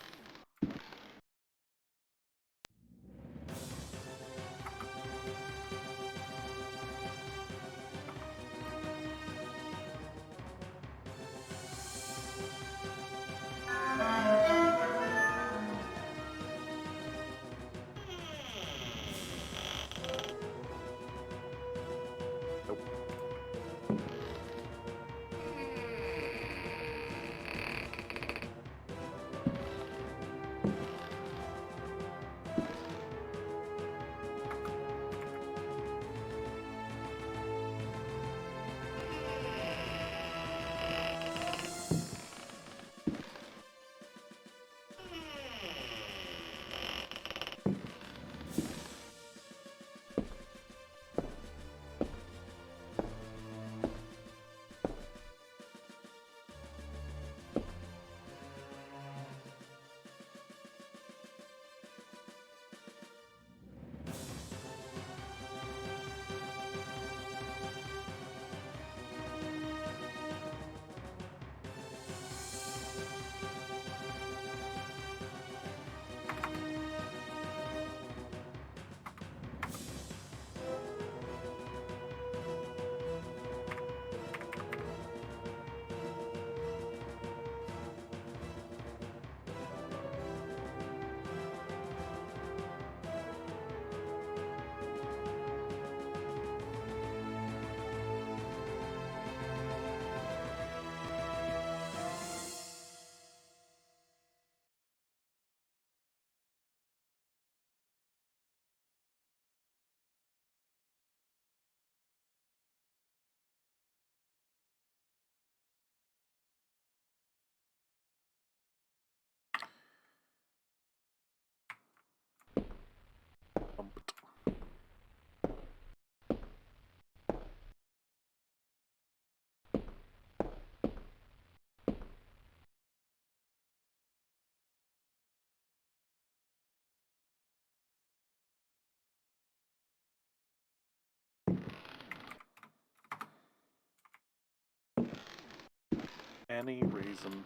Any reason.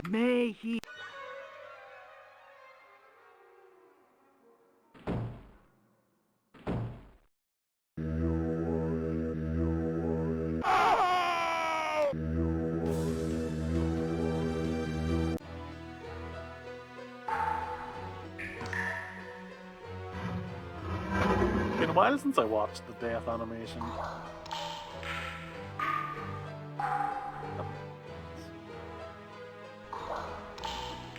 May he... Been a while since I watched the death animation.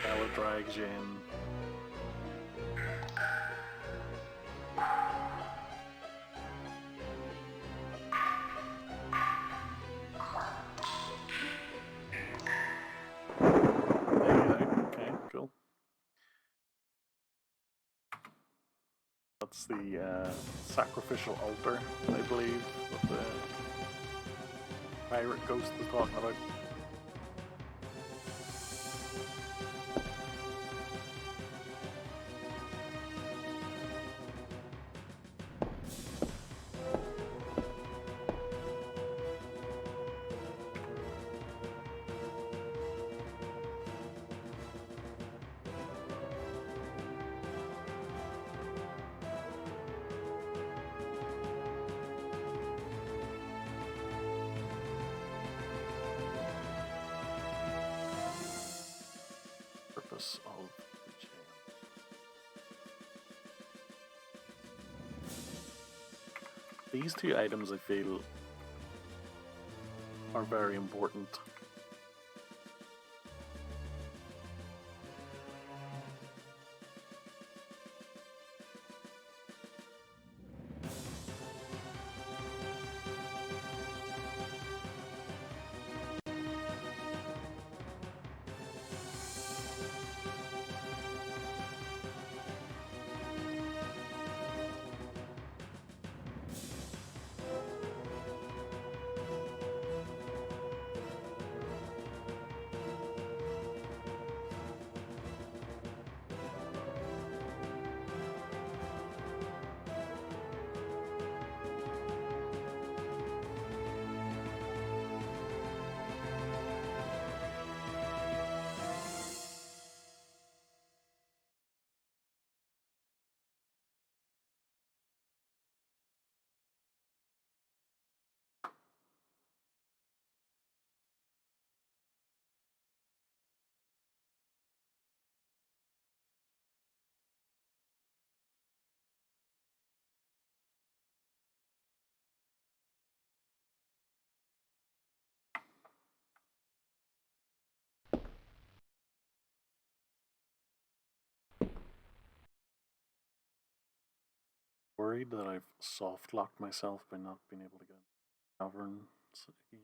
Bella drags you in. Okay, cool. That's the sacrificial altar, I believe, that the pirate ghost was talking about. Purpose of the change. these two items I feel are very important. Worried that I've soft locked myself by not being able to get caverns again.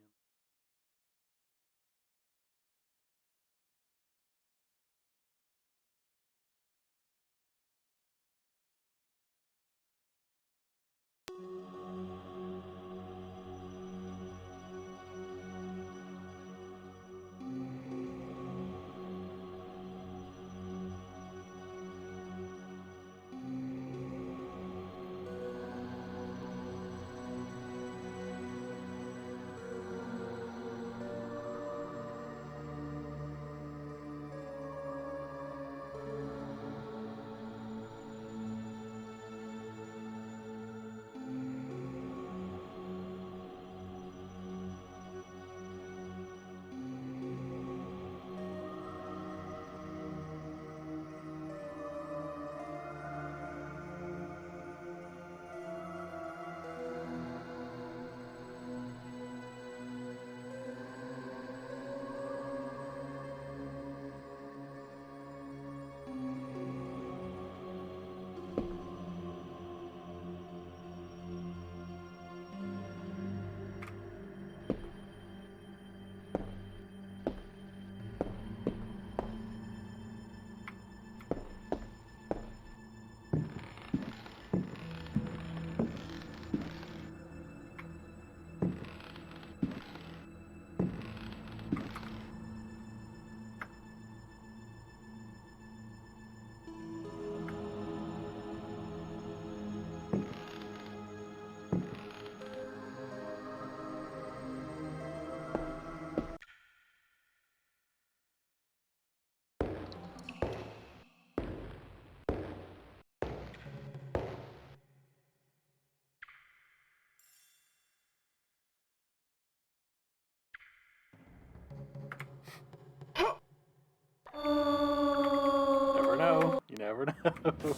Never know. You never know. Okay,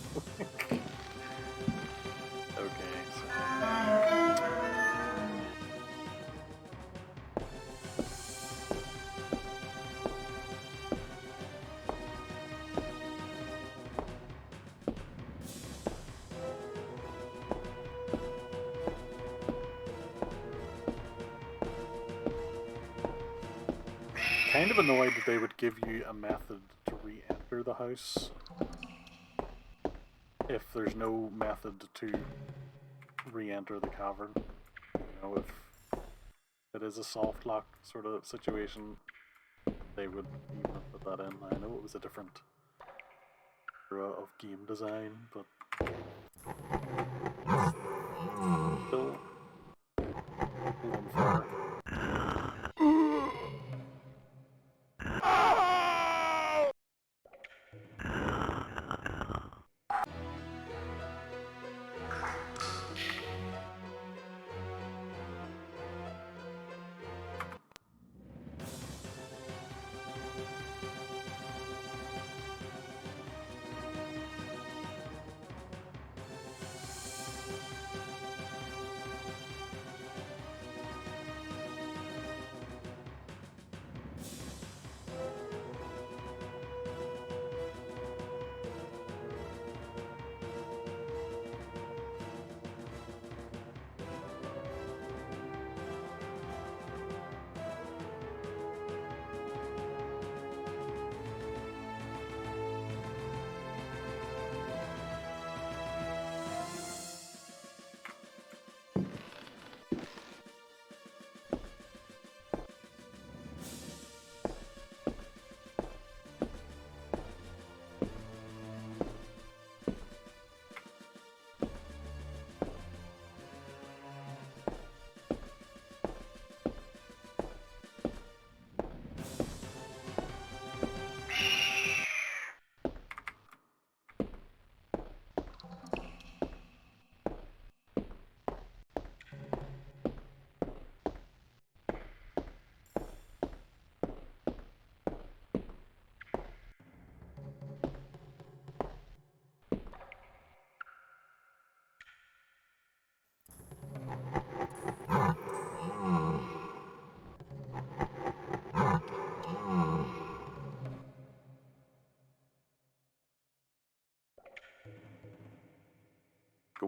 so... Kind of annoyed that they would give you a method to re-enter the house if there's no method to re-enter the cavern. You know, if it is a soft lock sort of situation, they would even put that in. I know it was a different era of game design, but still unfair.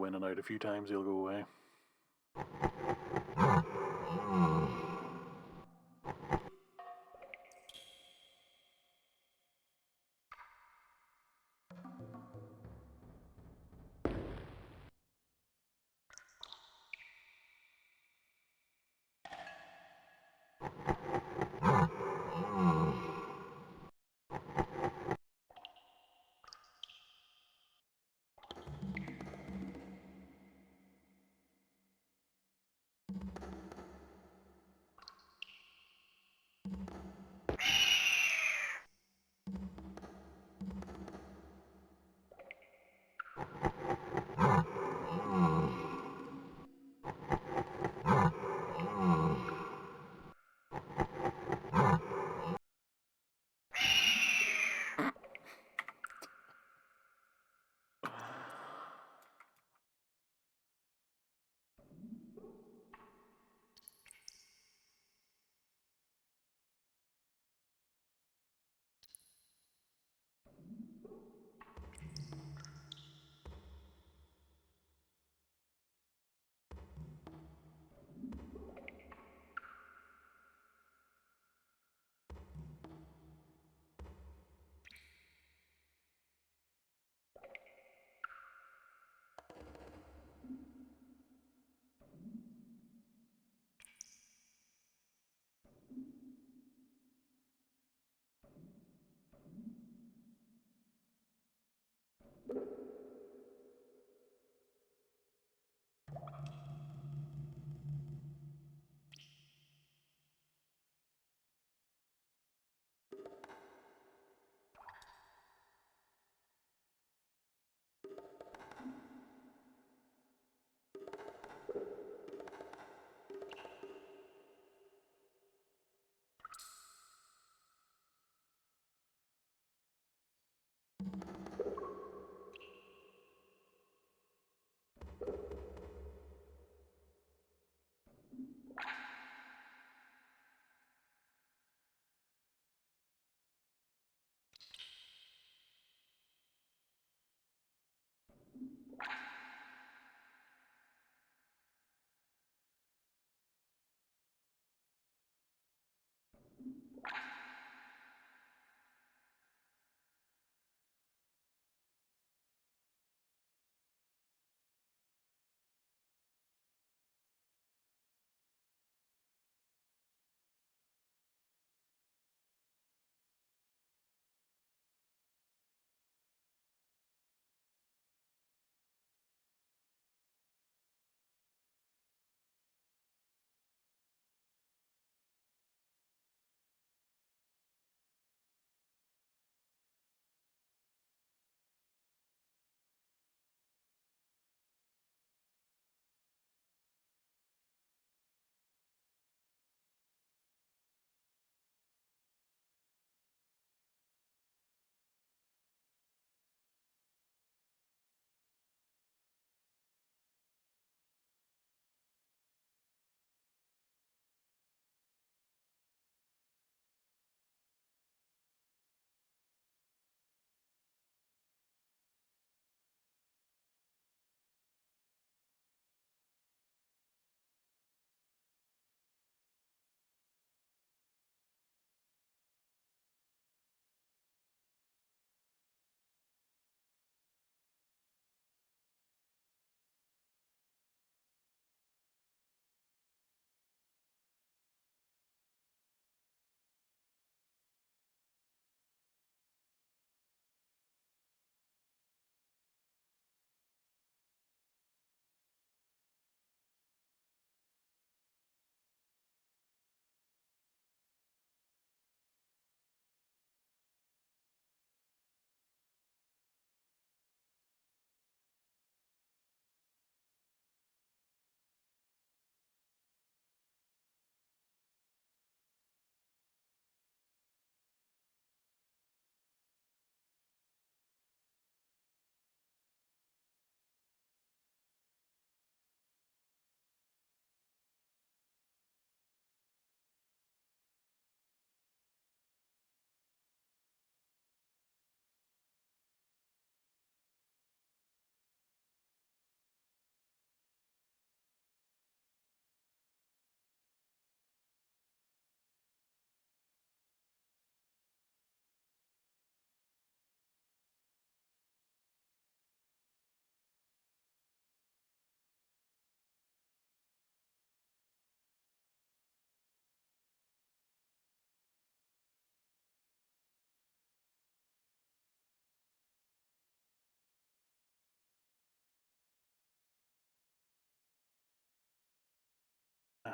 go in and out a few times, he'll go away.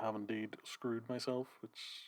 have indeed screwed myself, which...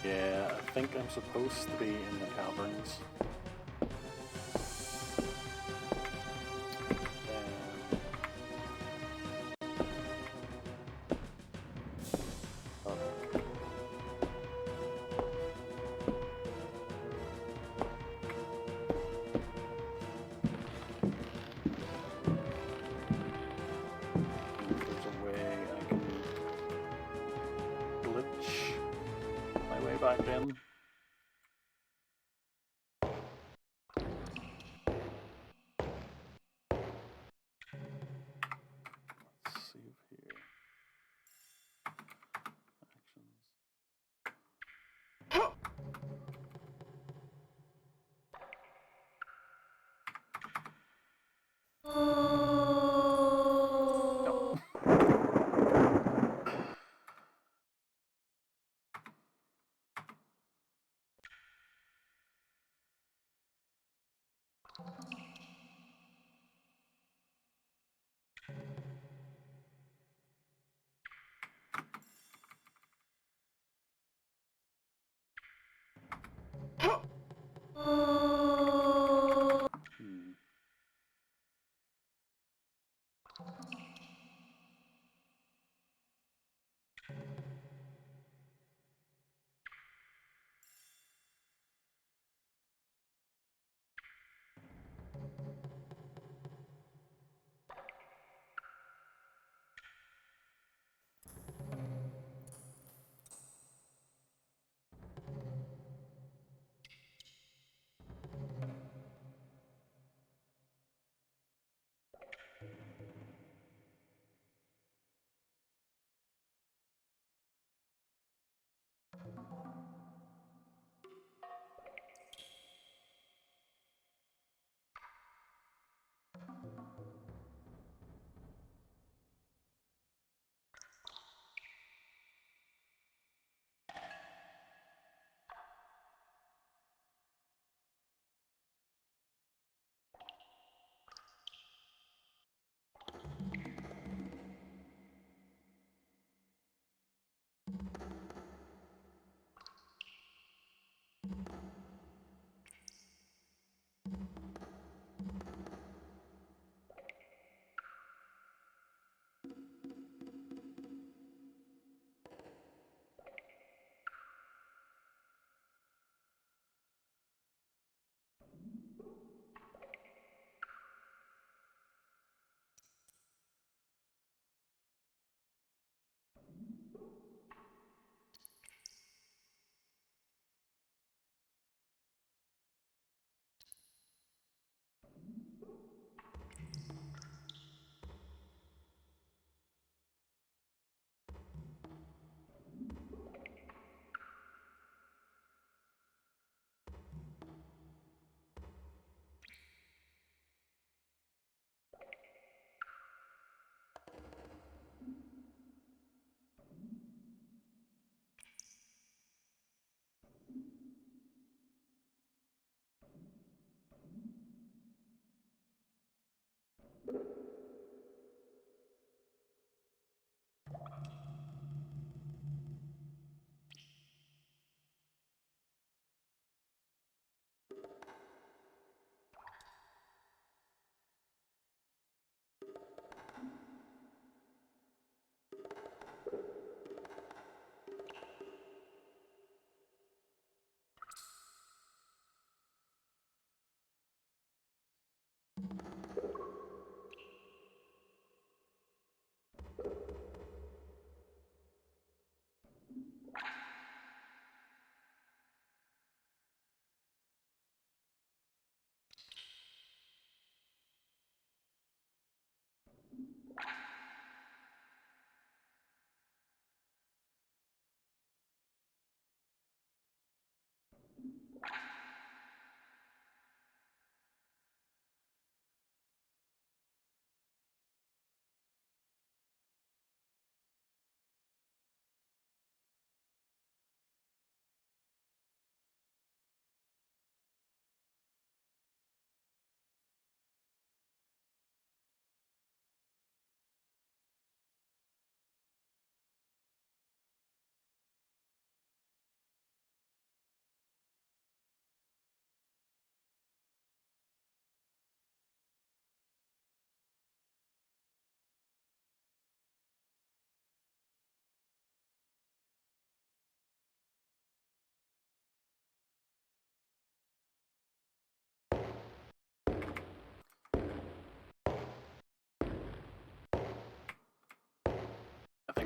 Yeah, I think I'm supposed to be in the caverns. There's a way I can glitch my way back in. Let's save here.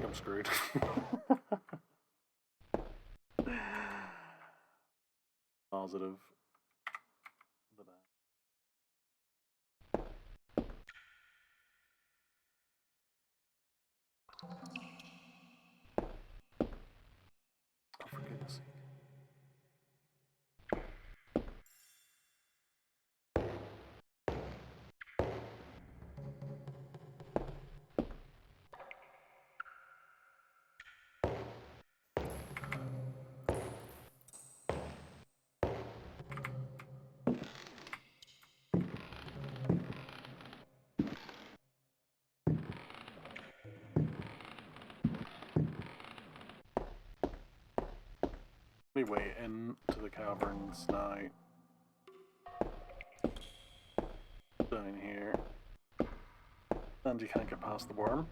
I'm screwed. Positive. Oh, for goodness sake. Way into the caverns now. Down here. And you can't get past the worm.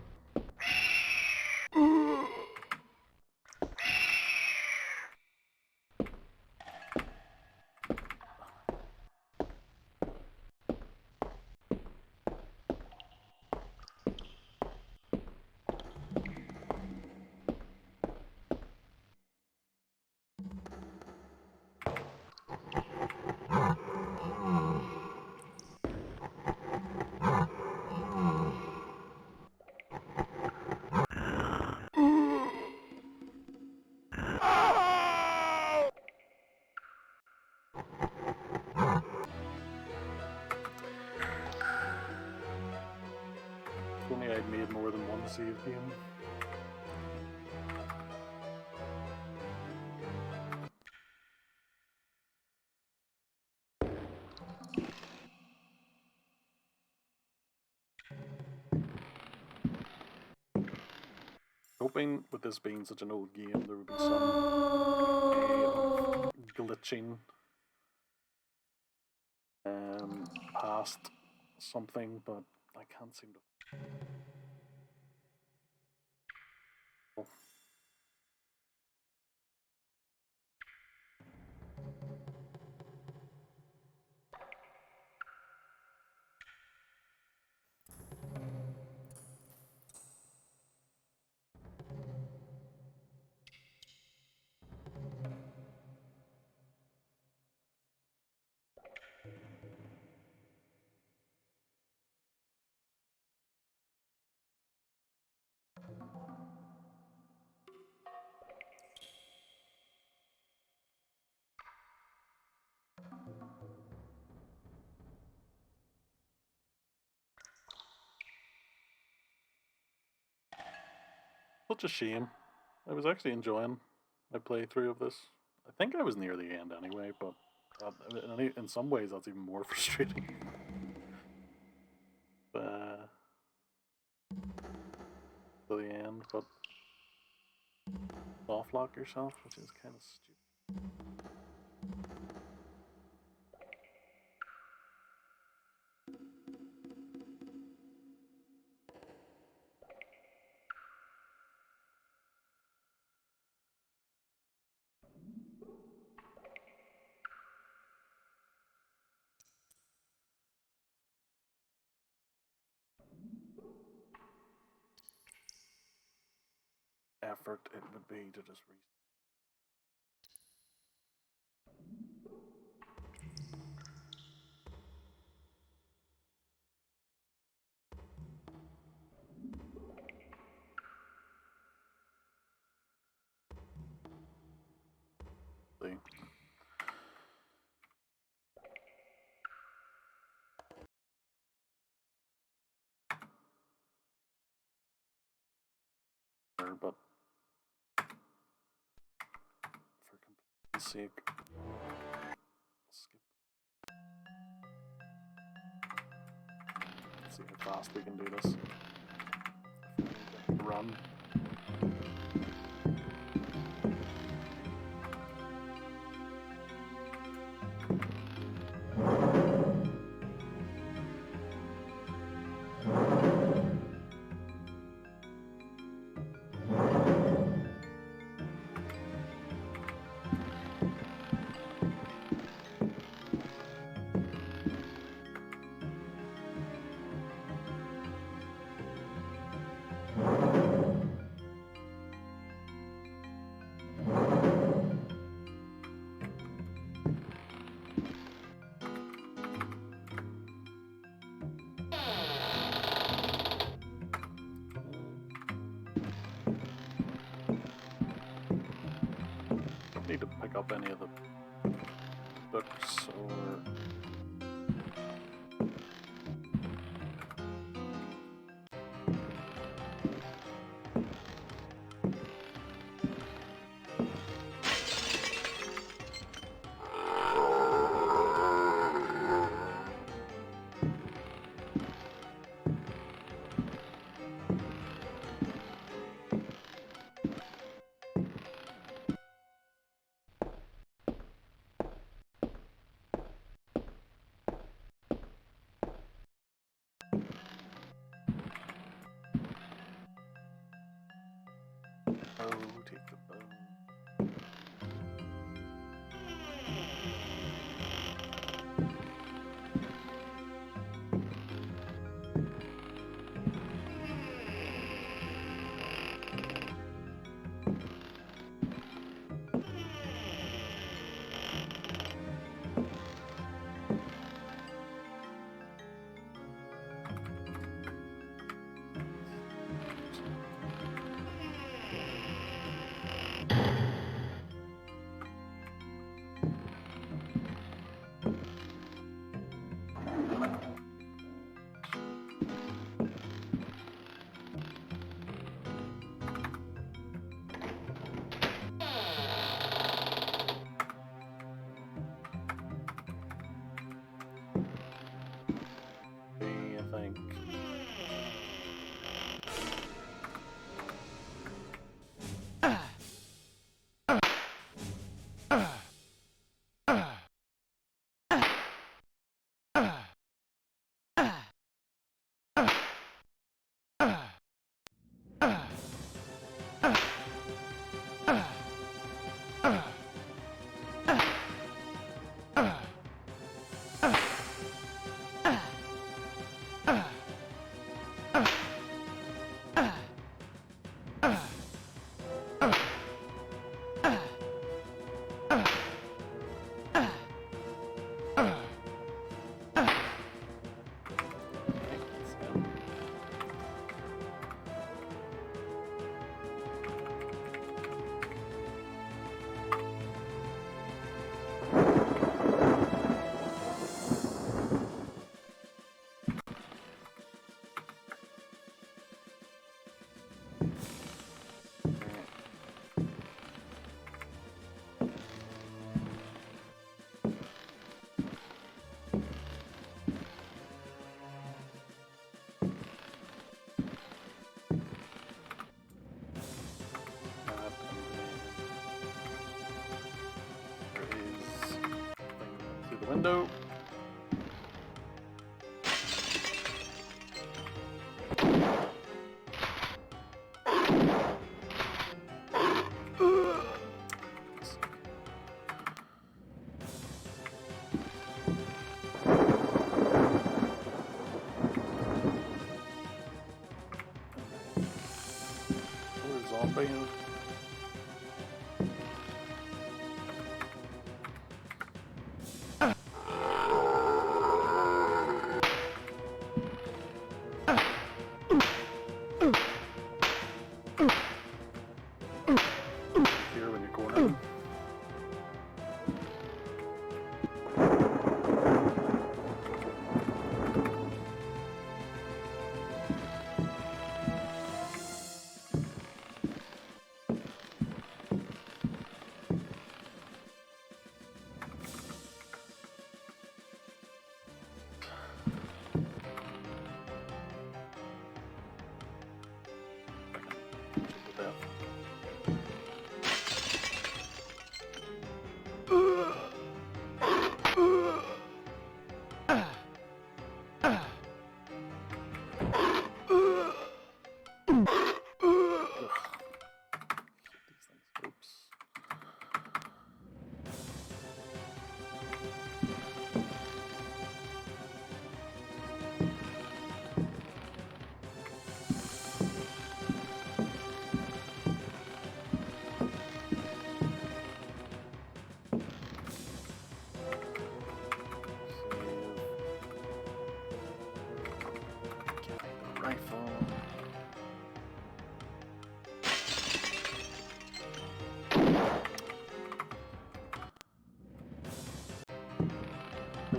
If only I'd made more than one save game. Hoping with this being such an old game there would be some glitching past something, but I can't seem to. Such a shame. I was actually enjoying my playthrough of this. I think I was near the end anyway, but in some ways that's even more frustrating. To the end, but soft lock yourself, which is kind of stupid. Effort it would be to just see. But for completion's sake, skip. Let's see how fast we can do this. Run. up any of the books or... Oh, take the bow. I think. Through the window. Zombie. Here when you corner.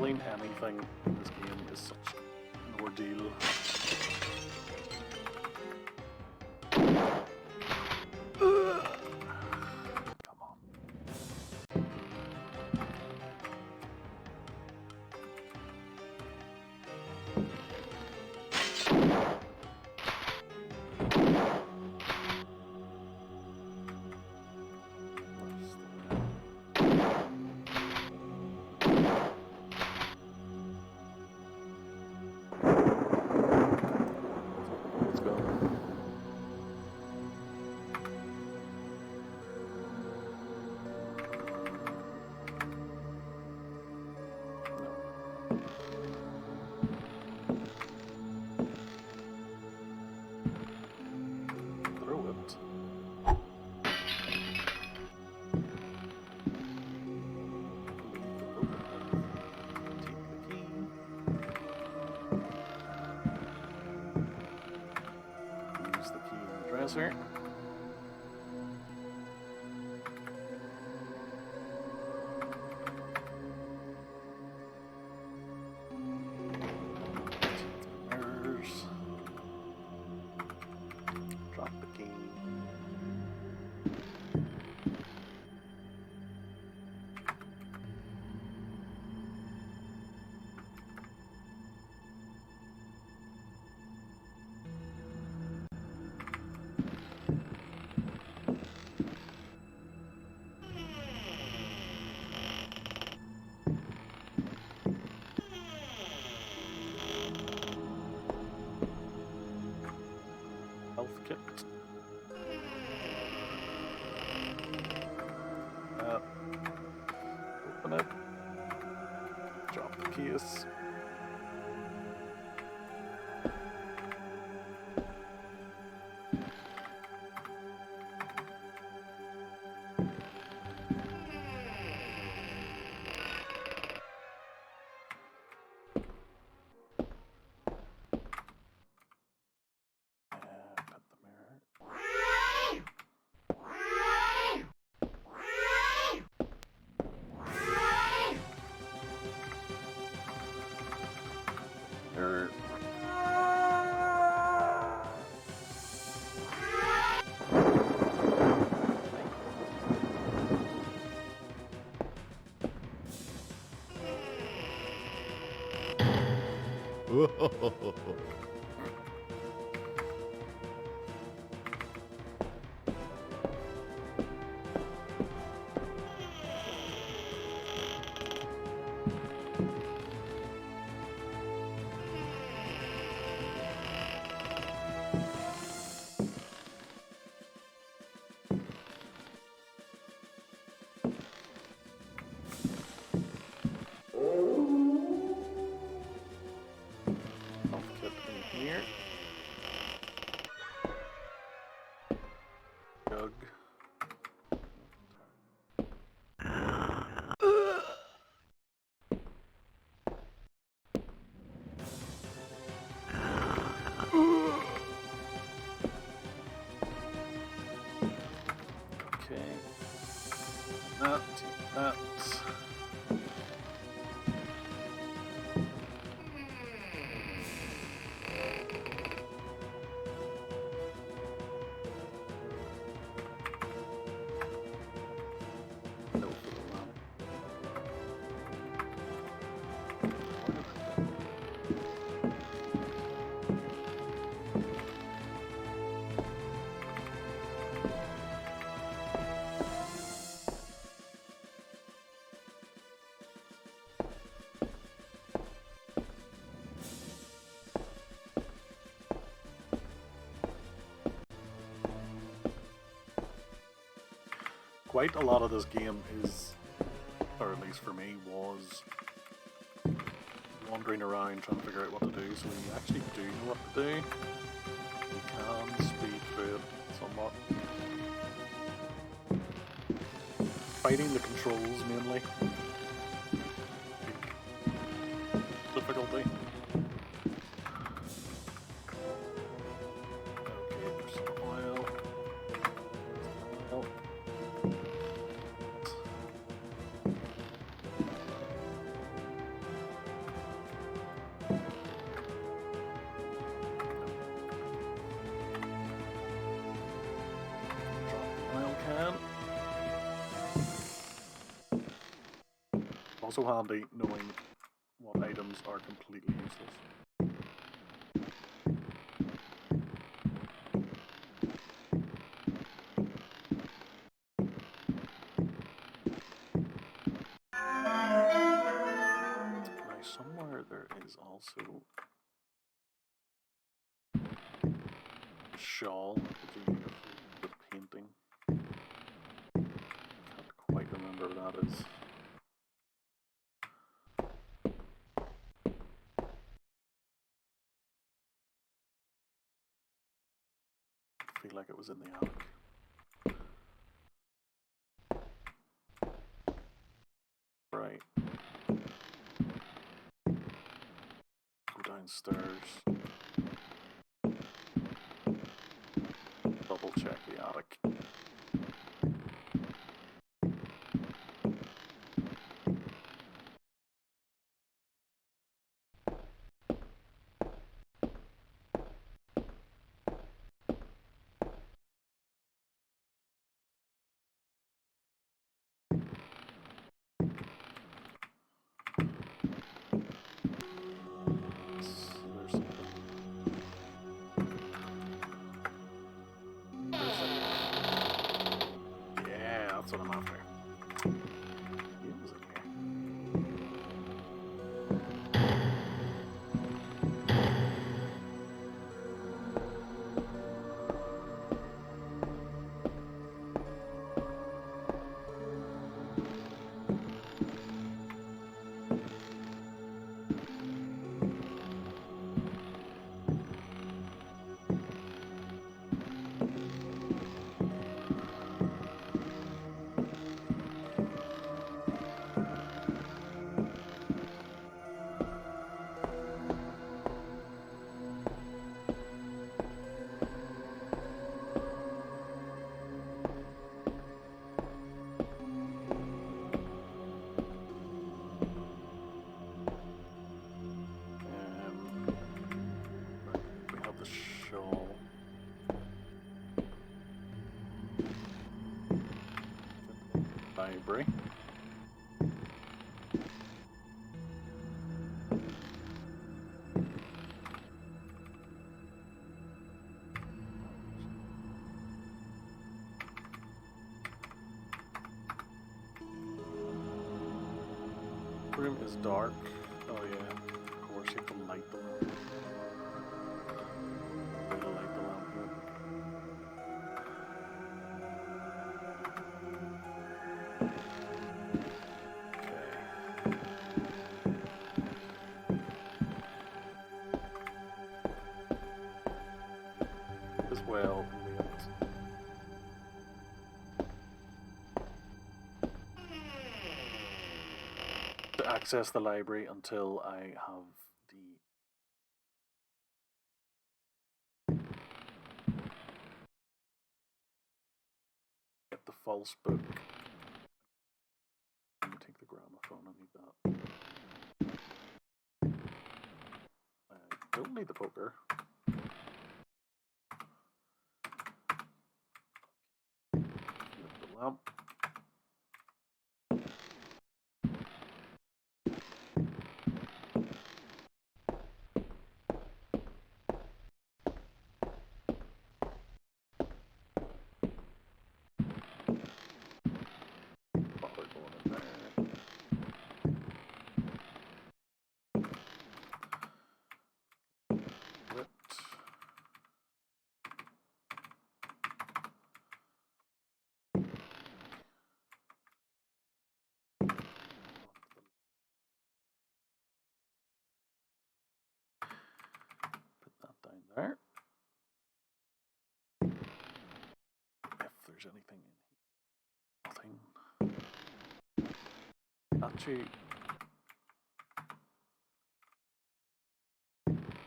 Handling anything in this game is such an ordeal. Come on. Let's go. Throw it. Use the key in the dresser. Mirrors. Drop the key. Health kit. Open it. Drop the keys. Put the mirror. Mirror. Health kit in here. Jug. Okay. That, take that. No for the lamp. Quite a lot of this game is, or at least for me, was wandering around trying to figure out what to do, so we actually do know what to do. We can speed through it somewhat. Fighting the controls mainly. Difficulty. Okay, there's some oil. Oh. Also handy knowing what items are completely useless. Now somewhere there is also a shawl with painting. Can't quite remember what that is. I feel like it was in the attic. Right. Go downstairs. Double check the attic. Yeah, that's what I'm after. Games in here. We have the shawl. Library. Room is dark. Oh yeah, of course you have to light the lamp. Way to light the lamp here. Okay. As well, to access the library until I have the false book. Let me take the gramophone, I need that. I don't need the poker. The lamp. There. If there's anything in here. Nothing. Actually.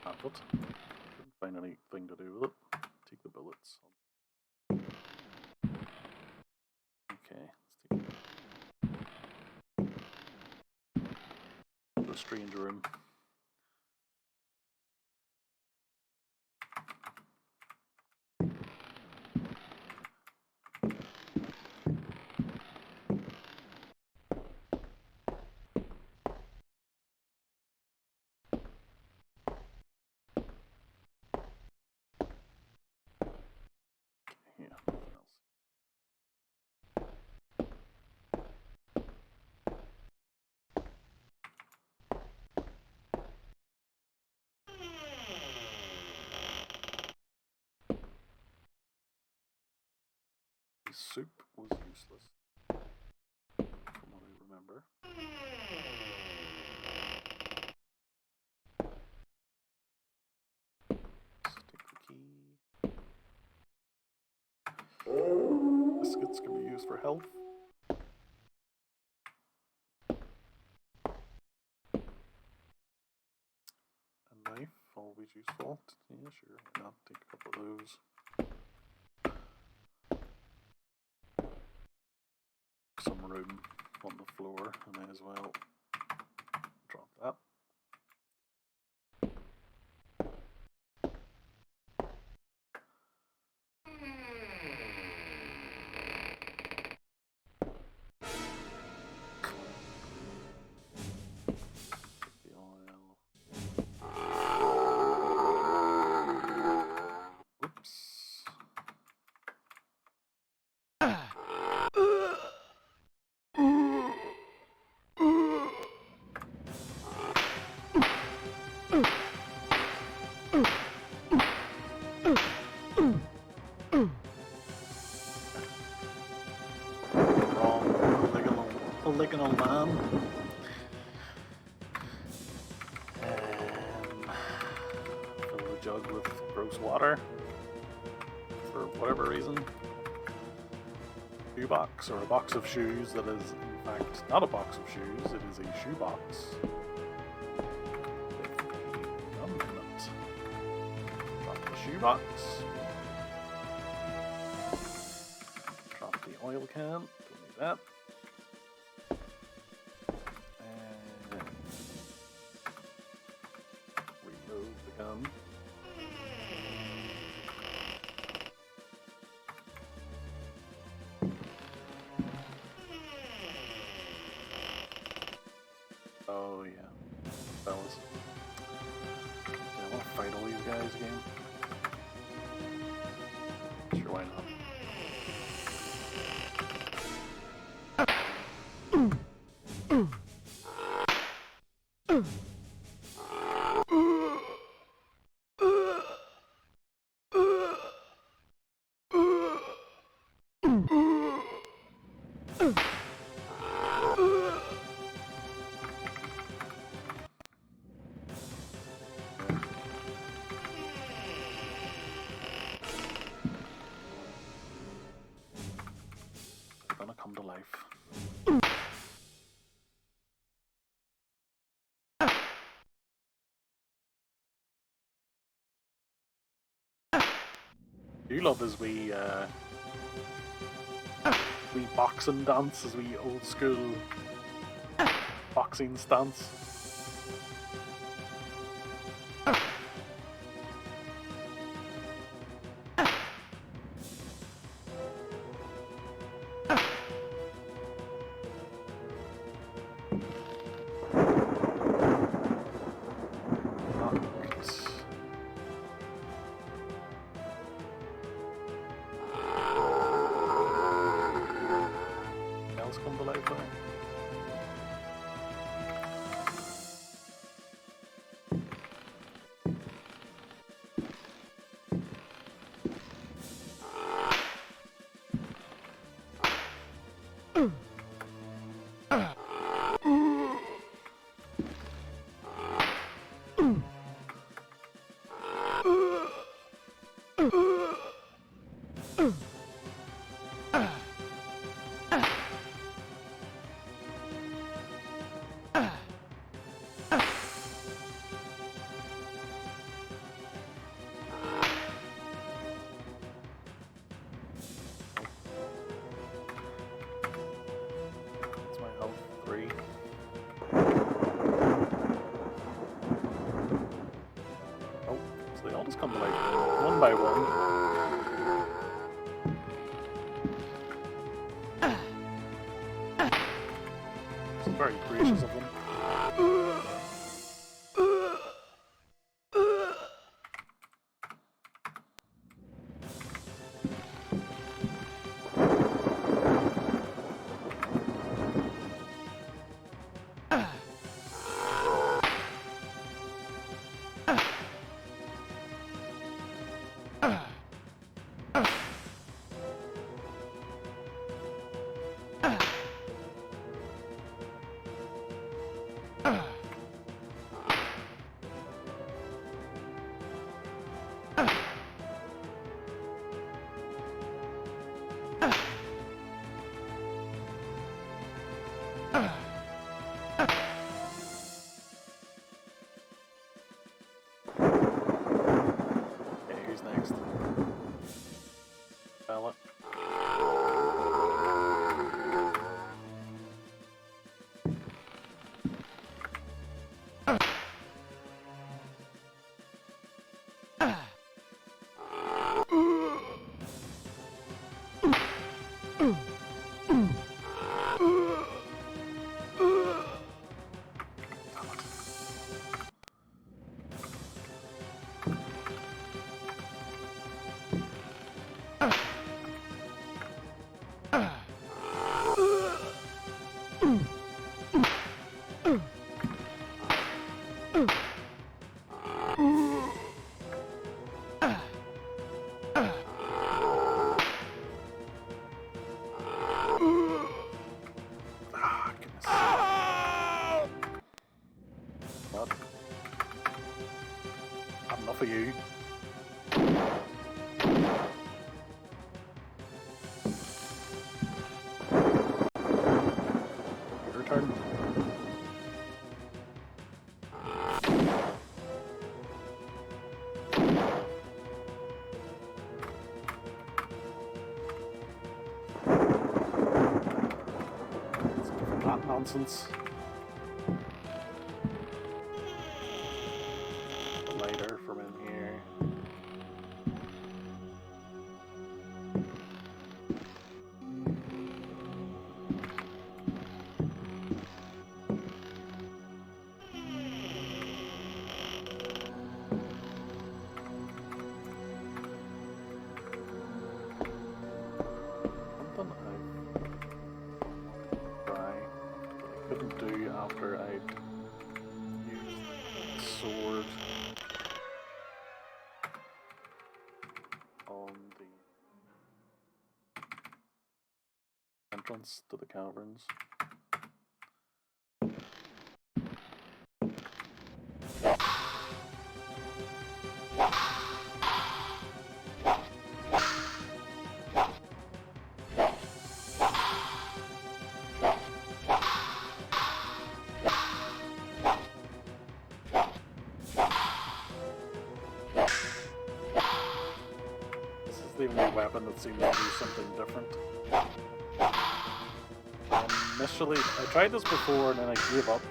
Have it. Couldn't find anything to do with it. Take the bullets. Okay, let's take the strange room. his soup was useless, from what I remember. Stick the key. Biscuits can be used for health. A knife, always useful. Yeah, sure, why not? Take a couple of those. Some room on the floor, I may as well drop that. The oil. Whoops. Polygonal man. Fill the jug with gross water for whatever reason. Shoebox, or a box of shoes that is in fact not a box of shoes, it is a shoebox. With a gun in it. Drop the shoebox. Drop the oil can, don't need that. Reload the gun. Oh yeah, fellas. Do I want to fight all these guys again? Sure, why not? They're gonna come to life. Do you love as we boxing dance, as we old school boxing stance? Come to life, come to life one by one. It's very gracious of them. fella. For you. Your turn. That nonsense. Later from in here. Couldn't do after I'd used the sword on the entrance to the caverns. The only weapon that seems to do something different. Initially, I tried this before and then I gave up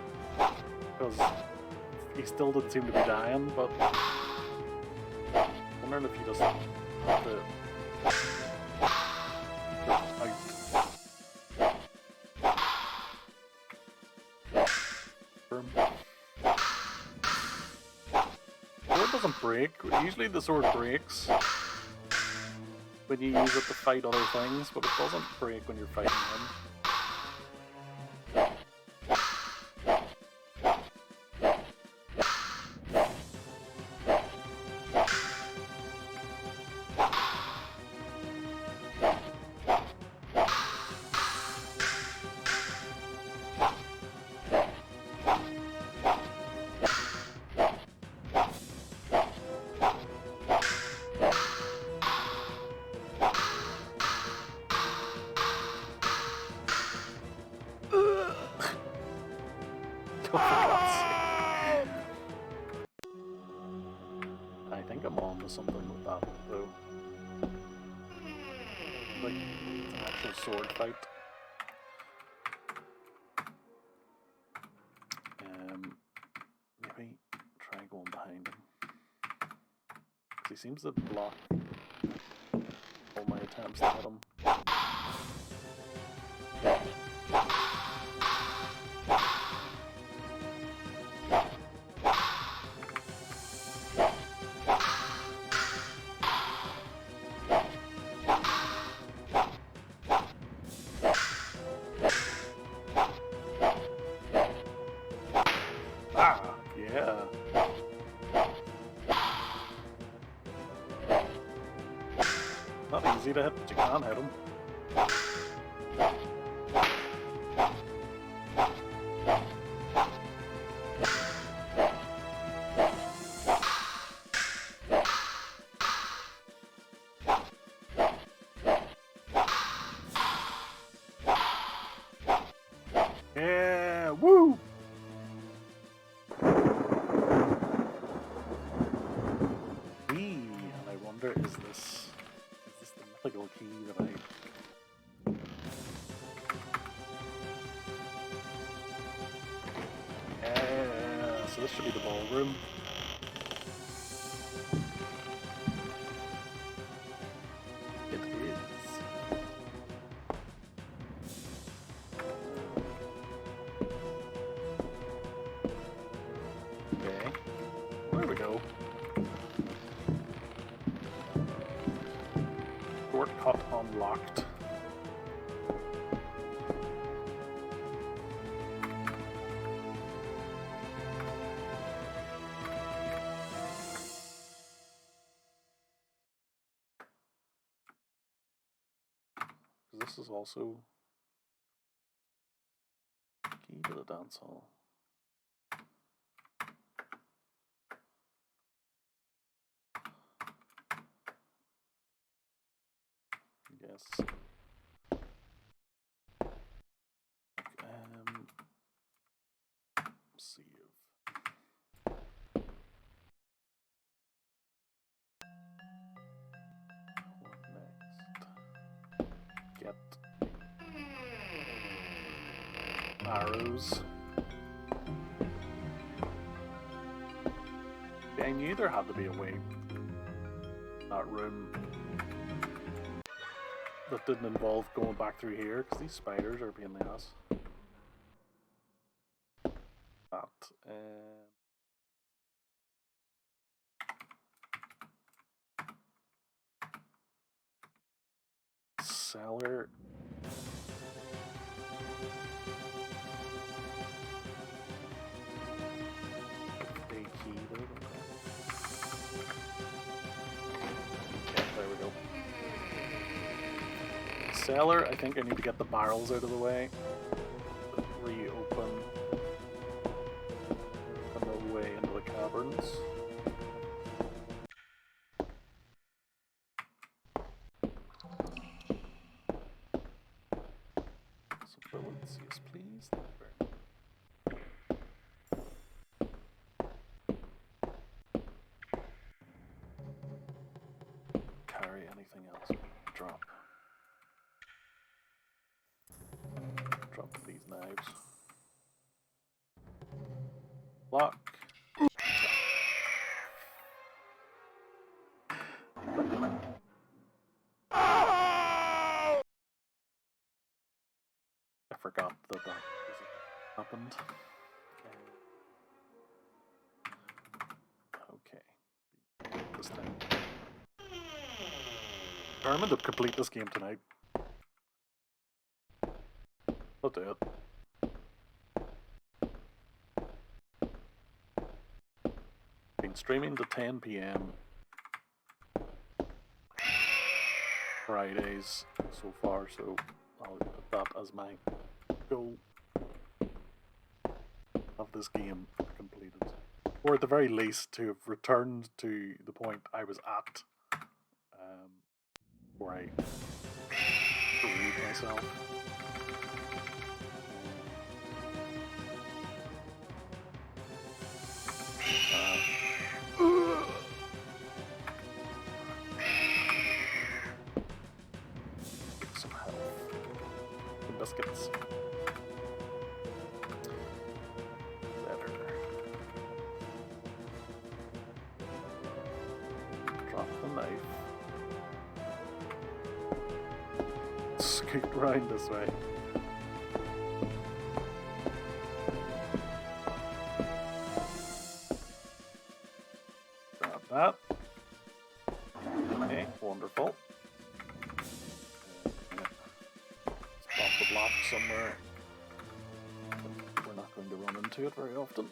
because he still didn't seem to be dying, but I'm wondering if he just have to The sword doesn't break. Usually the sword breaks when you use it to fight other things, but it doesn't break when you're fighting him. I think I'm on to something with that, though. Like, an actual sword fight. Maybe try going behind him. 'Cause he seems to block all my attempts to hit him. Yeah. Not easy to hit, but you can hit him. Yeah, woo! And I wonder, is this the mythical key that I... So this should be the ballroom. It is. Okay. There we go. Shortcut unlocked. This is also key to the dance hall. Yes. Save. What next? Get arrows. I knew there had to be a way in that room that didn't involve going back through here, because these spiders are a pain in the ass. That, cellar. A key there. Okay, there we go. Cellar, I think I need to get the barrels out of the way. Reopen the way into the caverns. Some bullets, yes please. Thank you very much. Carry anything else. Drop. Drop these knives. Lock. I forgot that happened. Okay. This time. Determined to complete this game tonight. I'll do it. Been streaming to 10 PM Fridays so far, so I'll put that as my goal of this game completed. Or at the very least to have returned to the point I was at where I believe myself. Some health. Some biscuits. Better. Drop the knife. Scoot round this way. Grab that. Okay, wonderful. Let's pop the block somewhere. We're not going to run into it very often.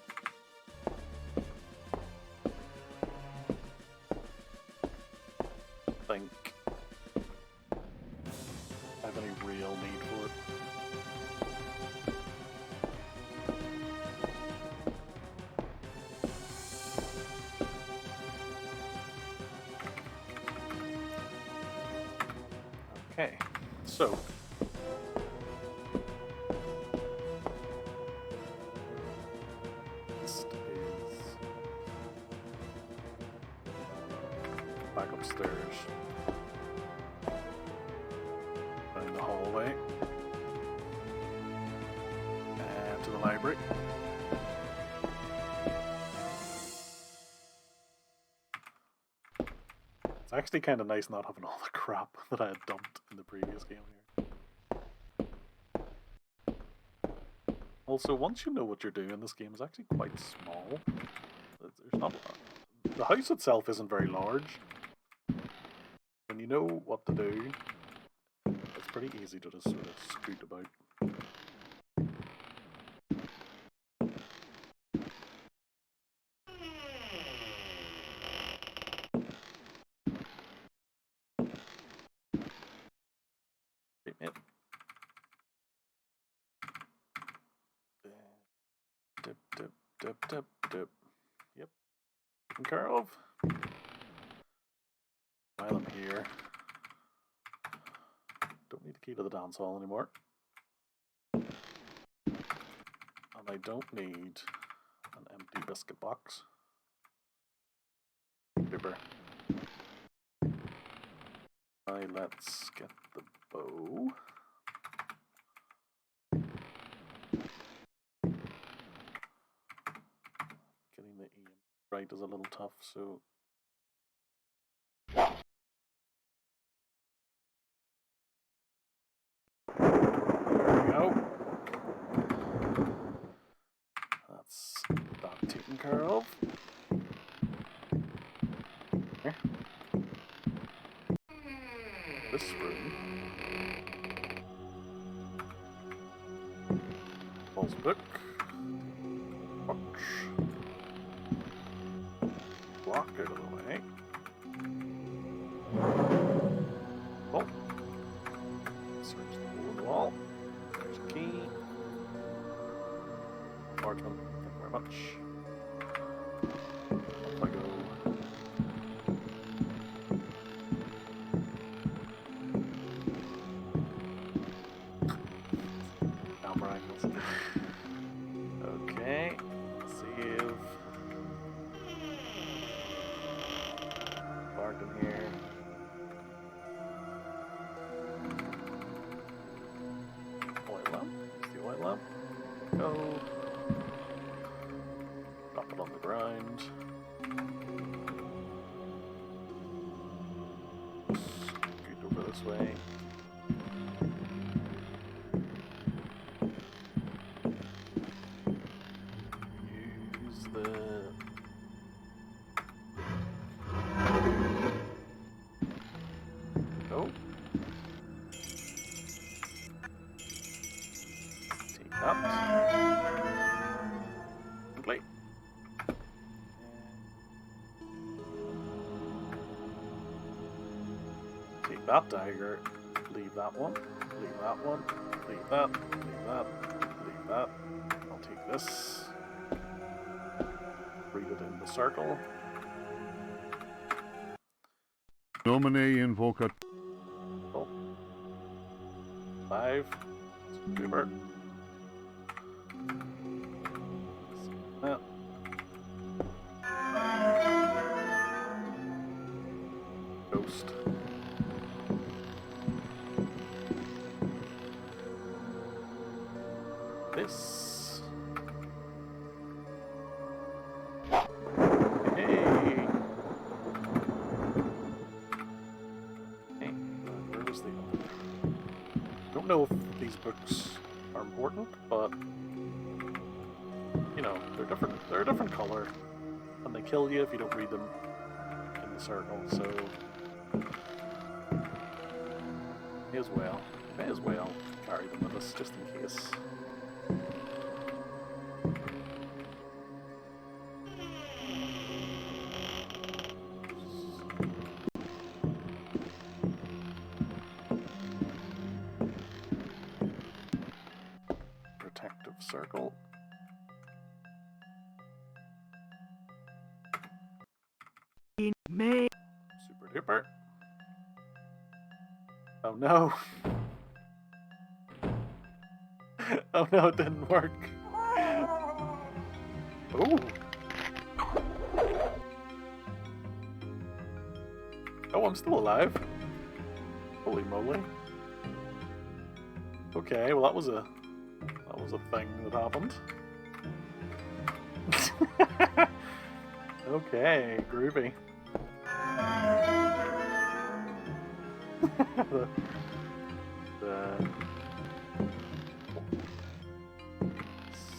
Think I have any real need for it. Okay, so next is back upstairs. the library. It's actually kind of nice not having all the crap that I had dumped in the previous game here. Also, once you know what you're doing, this game is actually quite small. There's not the house itself isn't very large. When you know what to do, it's pretty easy to just sort of scoot about. Dip, dip, dip, dip, dip. Yep. Taken care of. While I'm here, don't need the key to the dance hall anymore. And I don't need an empty biscuit box. Super. Let's get the bow. Getting the EM right is a little tough, so there we go. That's that taken care of. Here. This room. Paul's book. Box. Block out of the way. Oh. Search the hole in the wall. There's a key. Parchment. Thank you very much. Off I go. Camera angles. Okay. Save. Bargain here. Oil lamp. Use the oil lamp. Go. Drop it on the ground. Scoot over this way. Use the oh. Take that. Complete. Take that dagger. Leave that one. Leave that one. Leave that. Leave that. Leave that. I'll take this. Read it in the circle. Nomine invocat. Oh. 5. Super. That. Ghost. This. Hey. Hey, where was the other? Don't know if these books are important, but you know, they're different. They're a different color, and they kill you if you don't read them in the circle. So may as well carry them with us just in case. Protective circle. May Super duper. Oh no. Oh no, it didn't work. Ooh. Oh, I'm still alive. Holy moly. Okay, well that was a That was a thing that happened. Okay, groovy.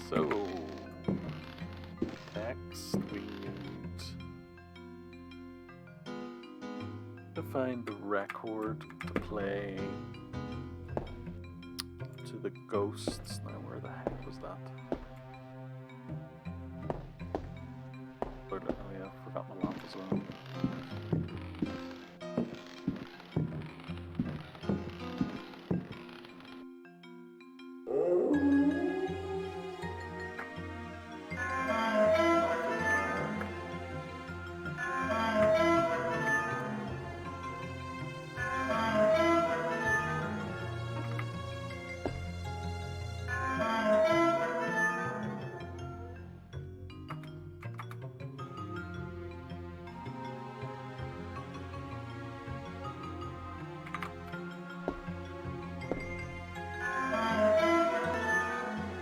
So next we need to find the record to play to the ghosts. Now where the heck was that? Oh yeah, I forgot my lamp as well.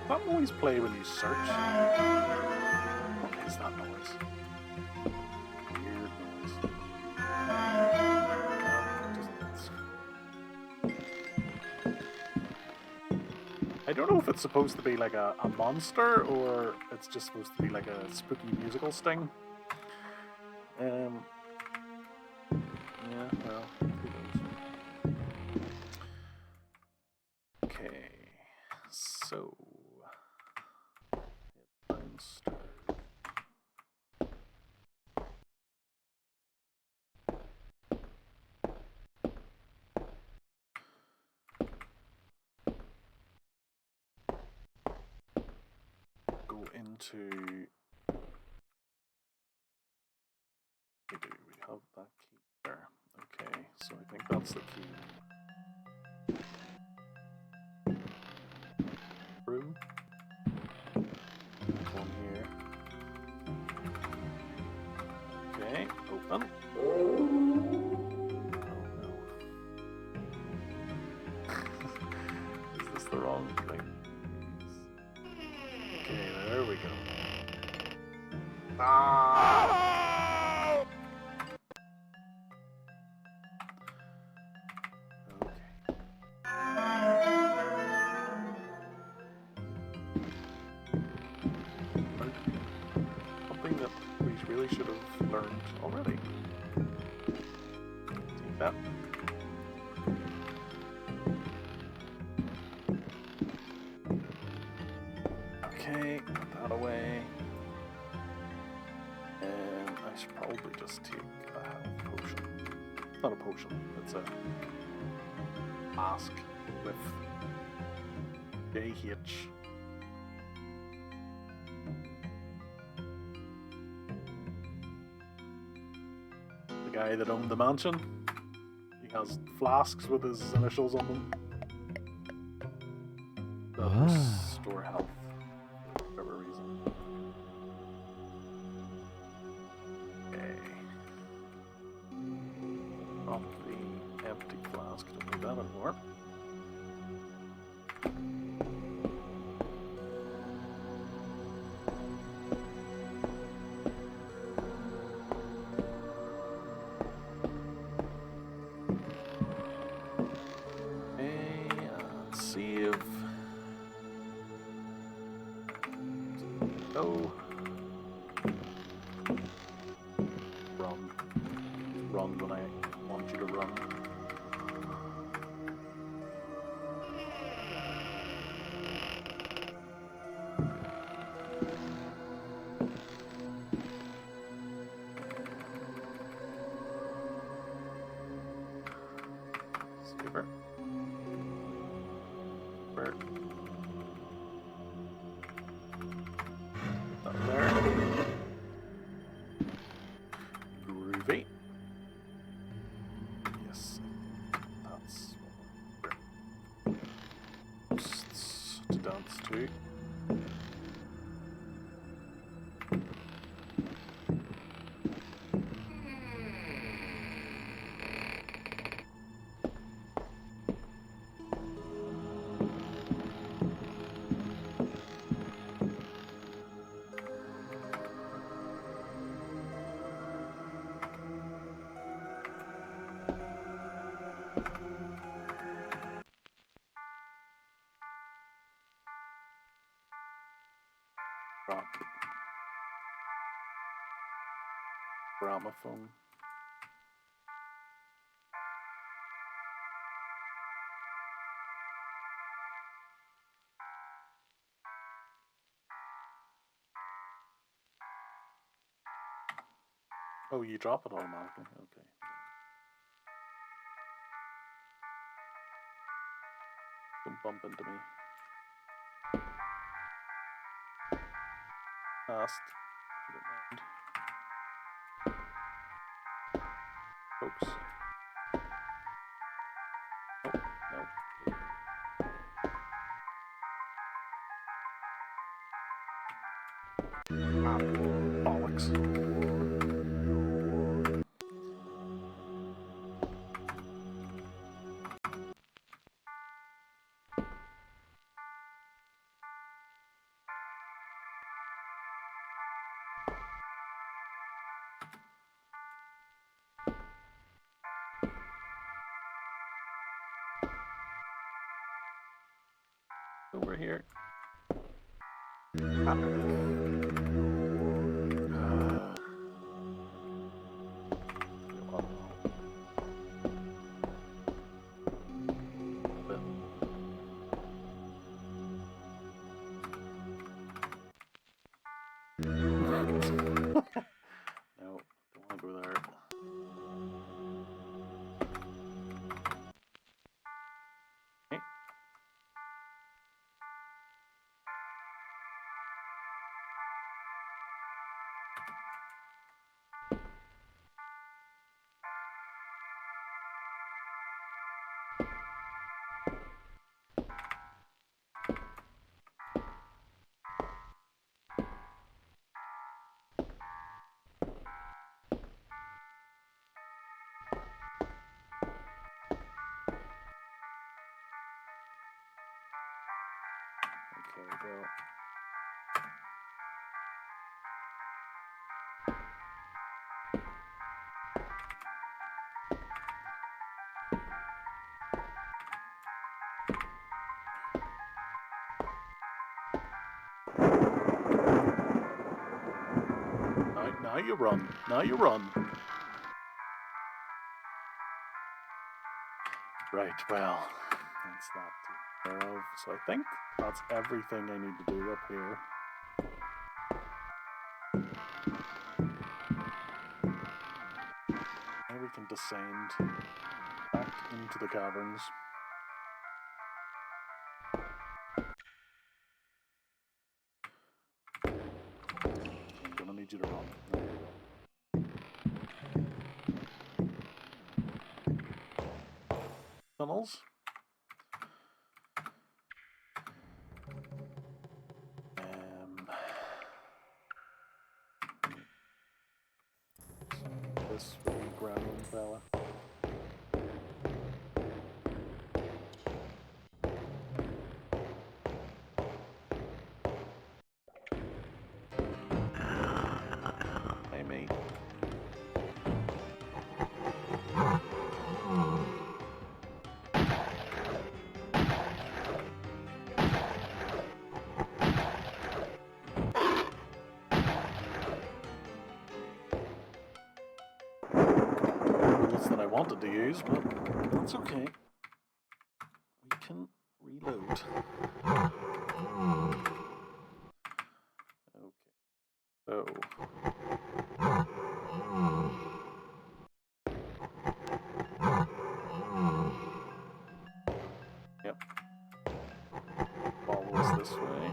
That noise play when you search? What is that noise? Weird noise. I don't know if it's supposed to be like a monster or it's just supposed to be like a spooky musical sting. Yeah, well, who knows? Okay, so monster. Go into. We have that key there. Okay, so I think that's the key. Room. One here. Okay, open. Oh no. Is this the wrong thing? Okay, there we go. Ah! Okay. Something that we really should have learned already. Take that. Okay, put that away. And I should probably just take a health potion. Not a potion, it's a mask with JH. The guy that owned the mansion. He has flasks with his initials on them. That restore health for whatever reason. Okay. Drop the empty flask, don't need that anymore. Save. Go. Run. Run when I want you to run. Saver. Bird. Up there. Groovy. Yes. That's ghosts to dance to. Drop it. Gramophone. Oh, you drop it automatically. Okay. Don't bump into me. Fast, if you don't mind. Folks. Oh, no. Bollocks. Over here. No, don't want to go there. Okay. Okay, well. Now you run. Now you run. Right, well, that's that taken care of. So I think that's everything I need to do up here. Now we can descend back into the caverns. I'm gonna need you to run. There you go. Tunnels. This really gremlin fella. Hey, mate. That I wanted to use, but that's okay. We can reload. Okay. So. Yep. Follows this way.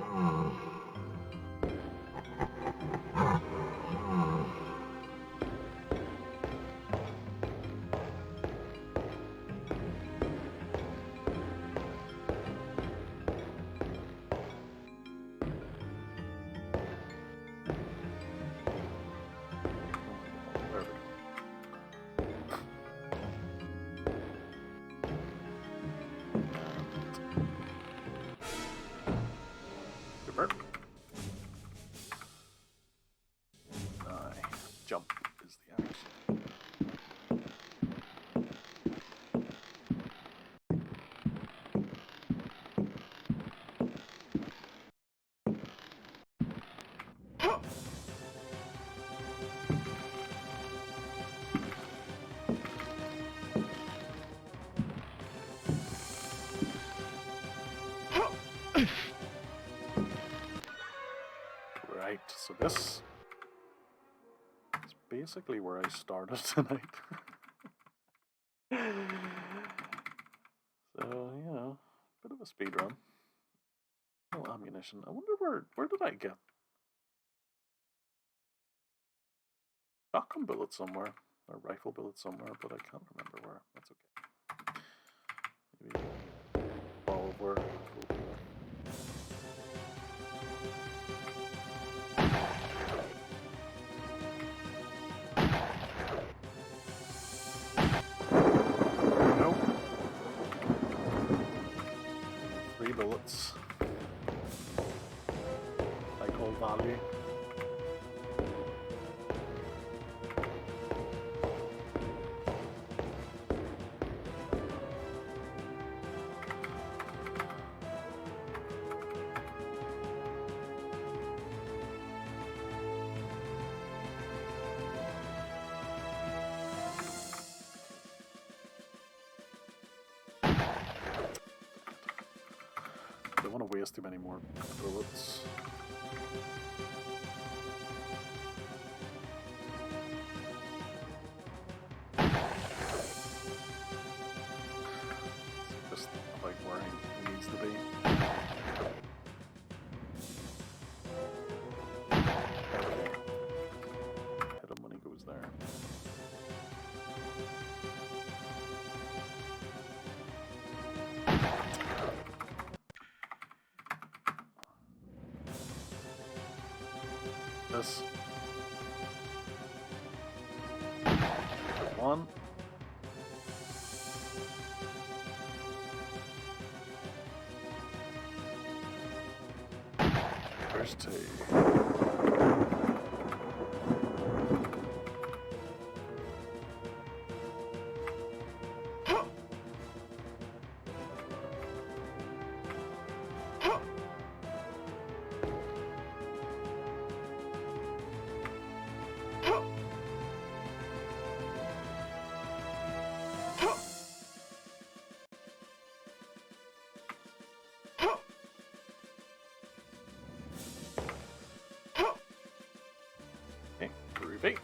Right, so this is basically where I started tonight. So, you know, bit of a speed run. No ammunition. I wonder where did I get shotgun bullets somewhere, or rifle bullets somewhere, but I can't remember where. That's okay. Maybe all over. Nope. 3 bullets. I call value. Don't want to waste too many more bullets. It's just about where he needs to be. Okay. Hit him when he goes there. This. 1. There's 2. Okay, groovy.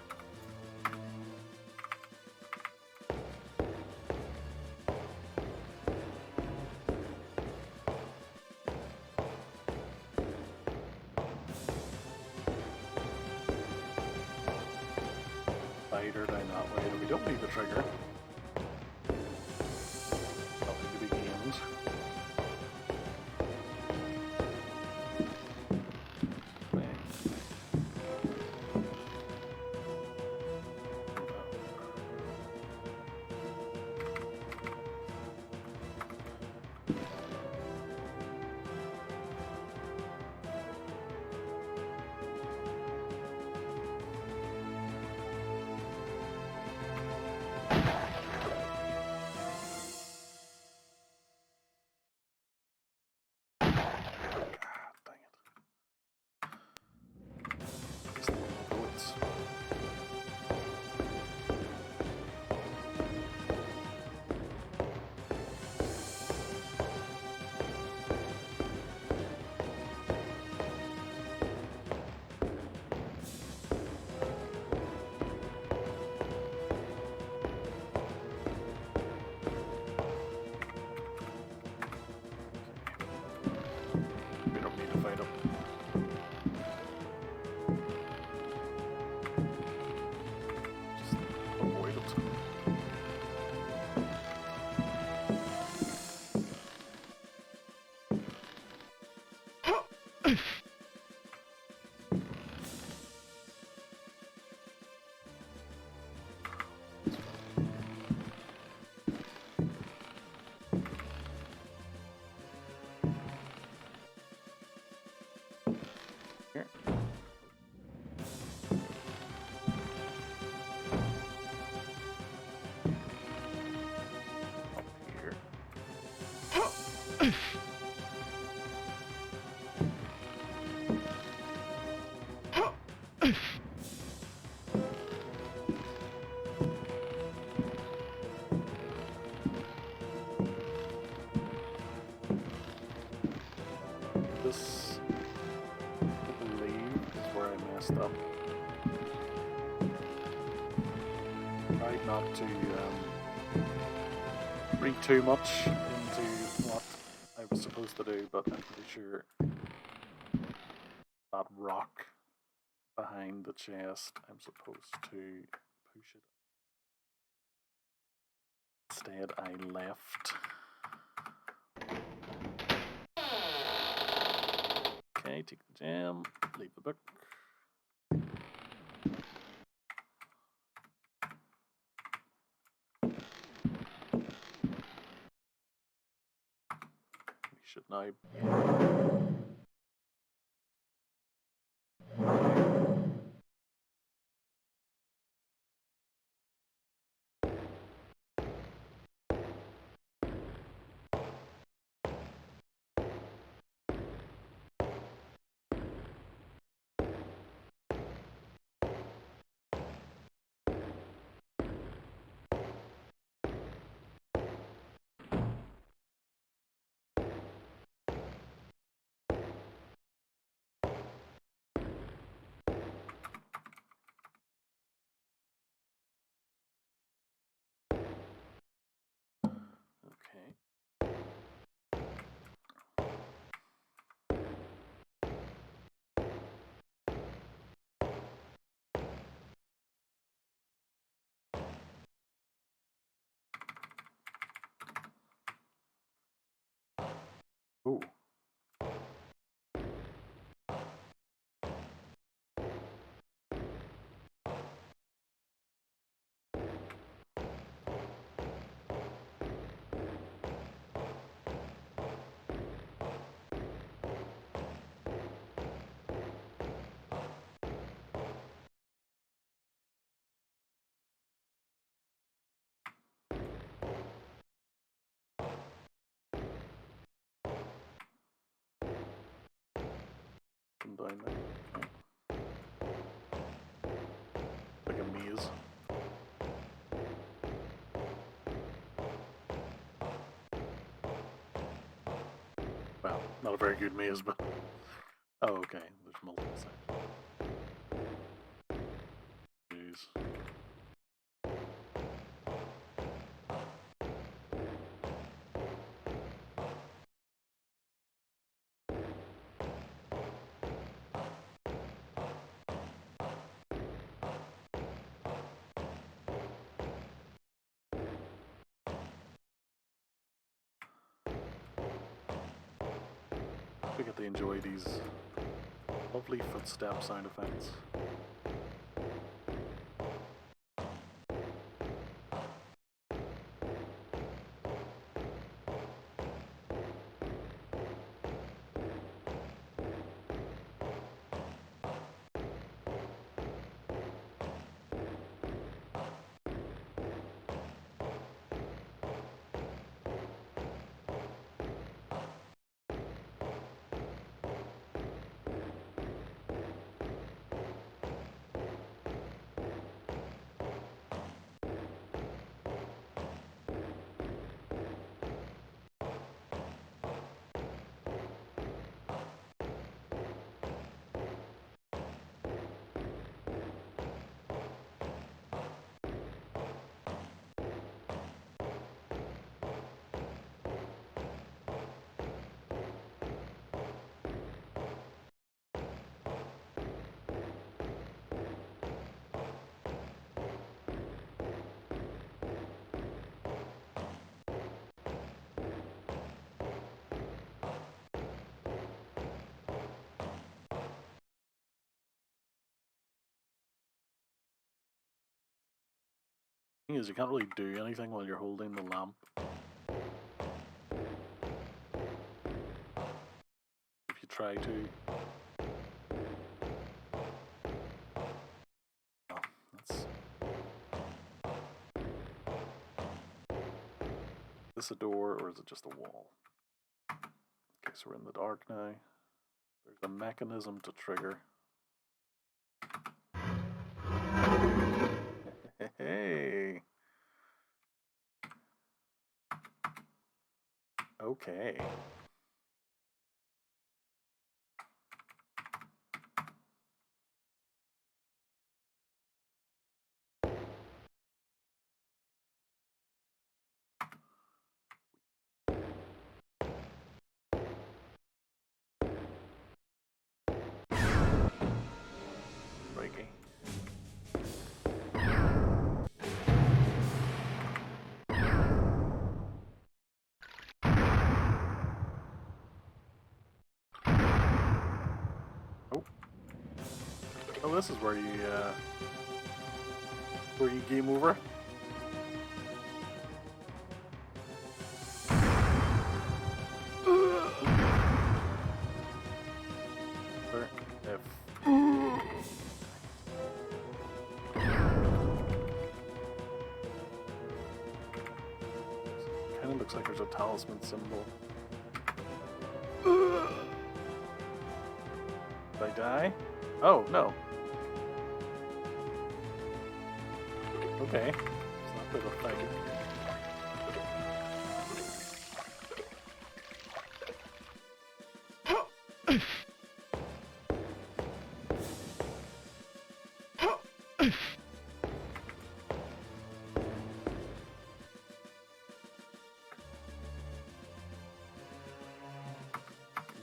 Spider down that way. We don't need the trigger. Nothing to be gained. We don't need to fight him. Just avoid it. Here. Up here. this, I believe, is where I messed up. Tried not to read too much into what I was supposed to do, but I'm pretty sure that rock behind the chest, I'm supposed to push it. Instead, I left. Okay, take the gem, leave the book. We should now. Okay. Ooh. Down there. Okay. Like a maze. Well, not a very good maze, but oh, okay. There's multiple sections. Jeez. We get to enjoy these lovely footstep sound effects. The thing is, you can't really do anything while you're holding the lamp. If you try to. Oh, that's. Is this a door or is it just a wall? Okay, so we're in the dark now. There's a mechanism to trigger. Hey. Okay. So this is where you game over. Kind of looks like there's a talisman symbol. Did I die? Oh, no. Okay. It's not big a thing.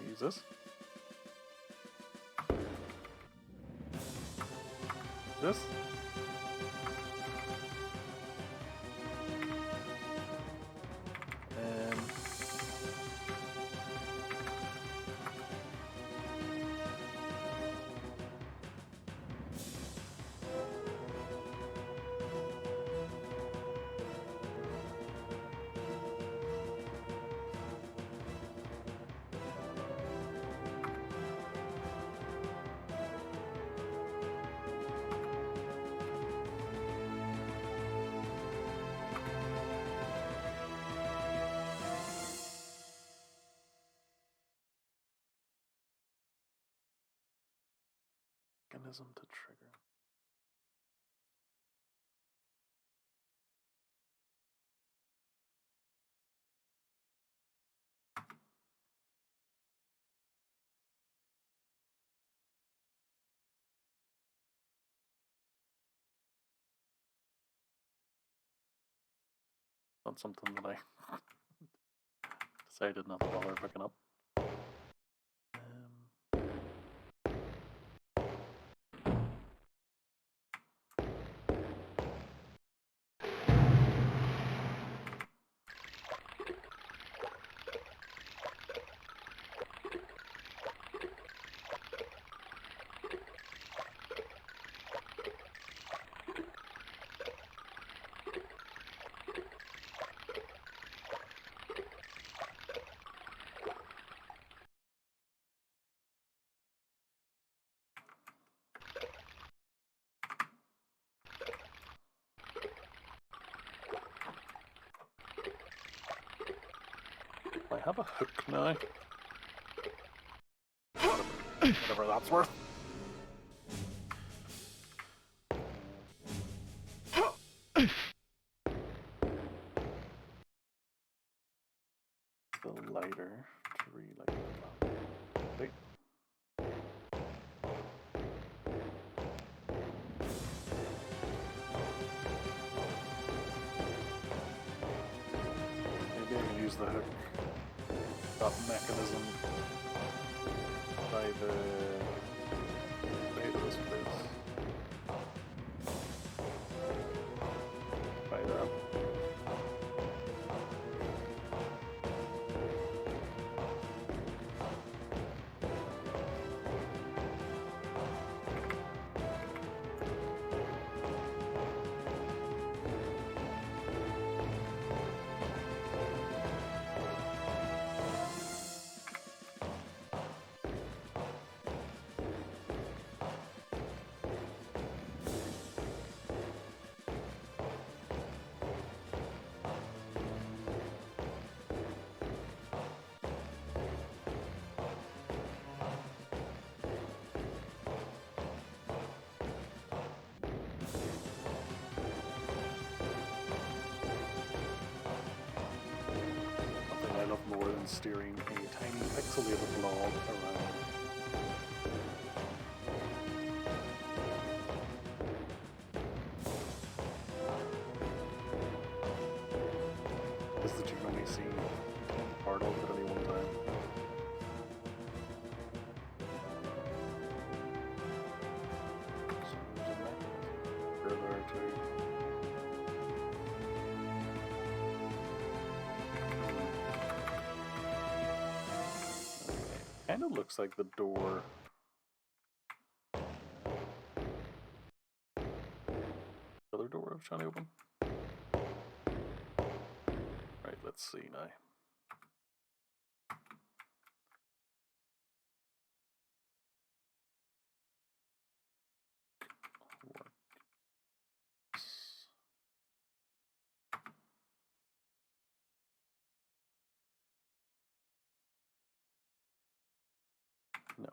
Use this. This. And mechanism to trigger. Not something that I decided not to bother picking up. I have a hook now. Whatever that's worth. The lighter to relight the lamp. Wait. Maybe I can use the hook. That mechanism by the this place. By that. More than steering a tiny pixelated blob around. Is that you can only see part of it at any one time. So there's a mechanism there too. Kind of looks like the door was trying to open. Right, let's see now. No.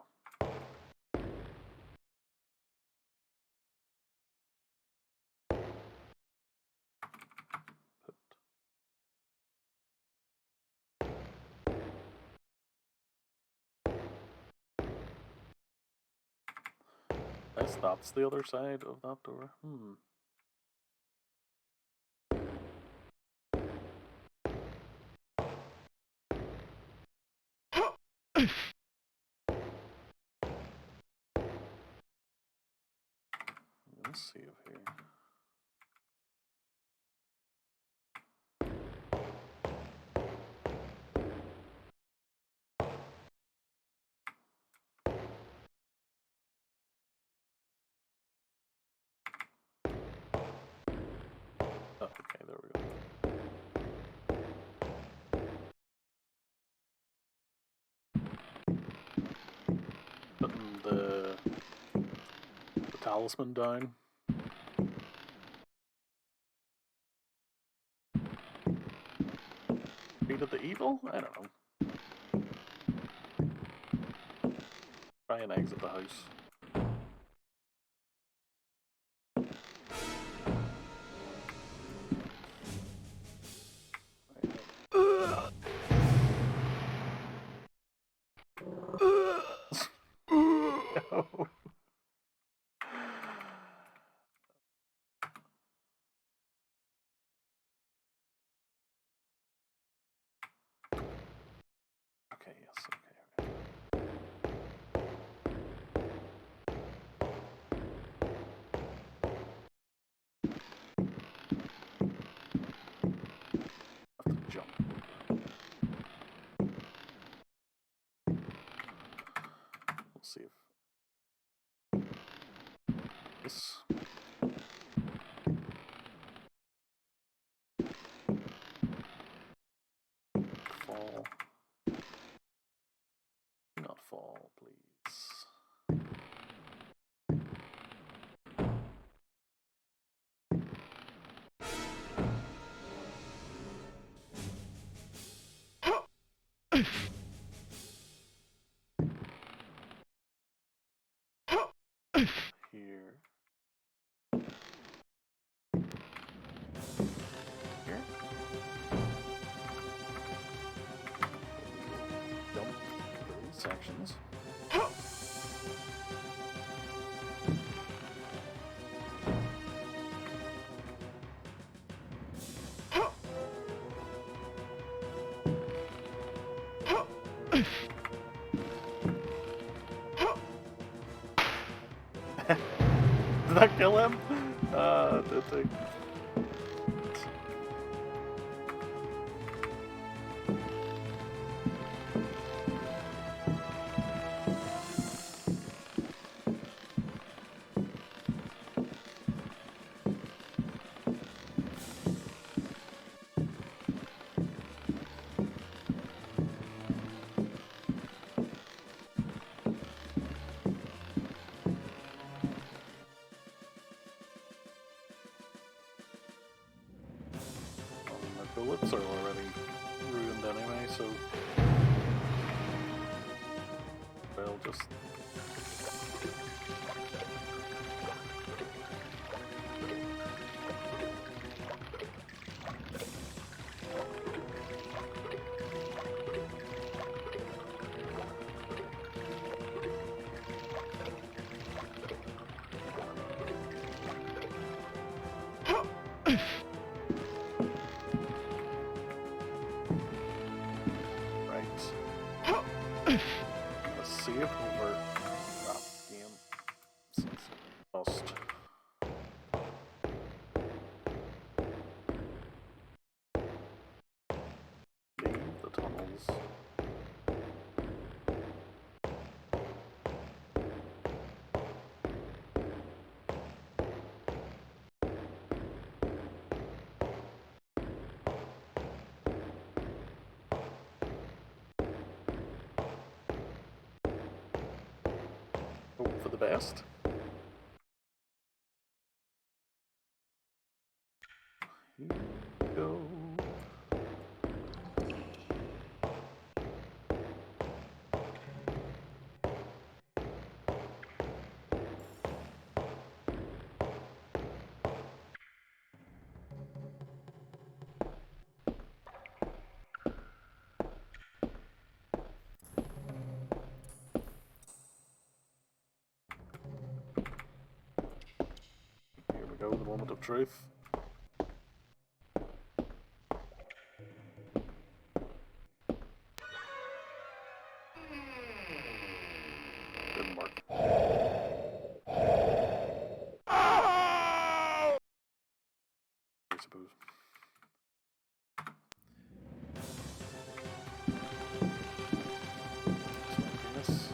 I guess that's the other side of that door. Let's see if here. Oh, okay, there we go. Putting the talisman down. Defeated the evil? I don't know. Try and exit the house. No. Okay, yes, okay. I have to jump. We'll see if this. Fall. Do not fall, please. Here. Here. Jump those sections. Did that kill him? Did they? Bullets are already ruined anyway, so they'll just let's see if we're that game since lost. Leave the tunnels. hope for the best. Here we go. Here we go, the moment of truth. Didn't work. I suppose. Yes.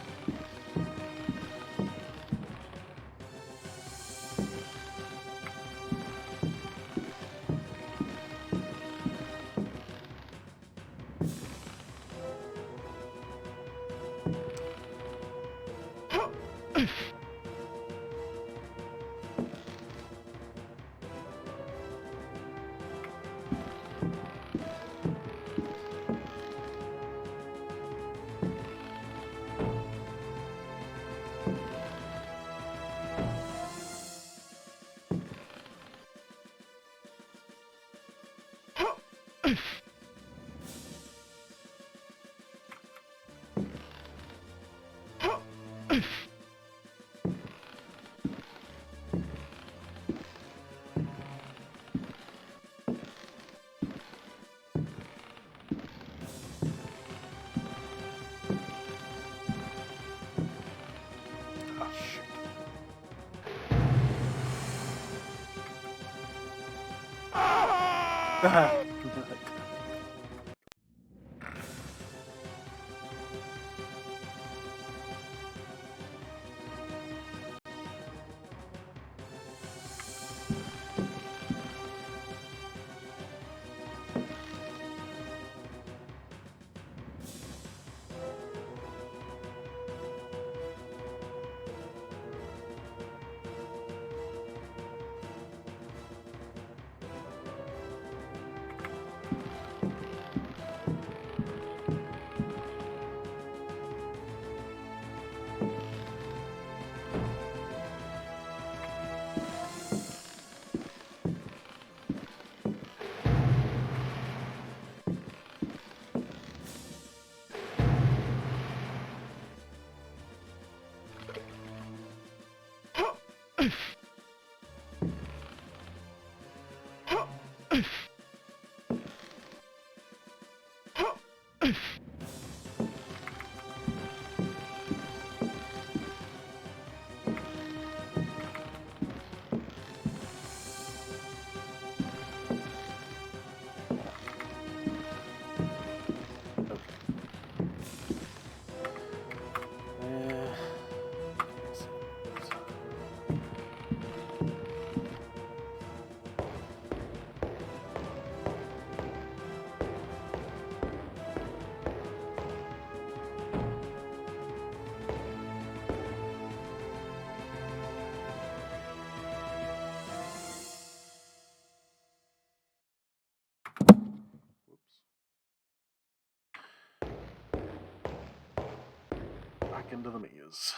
Back into the maze.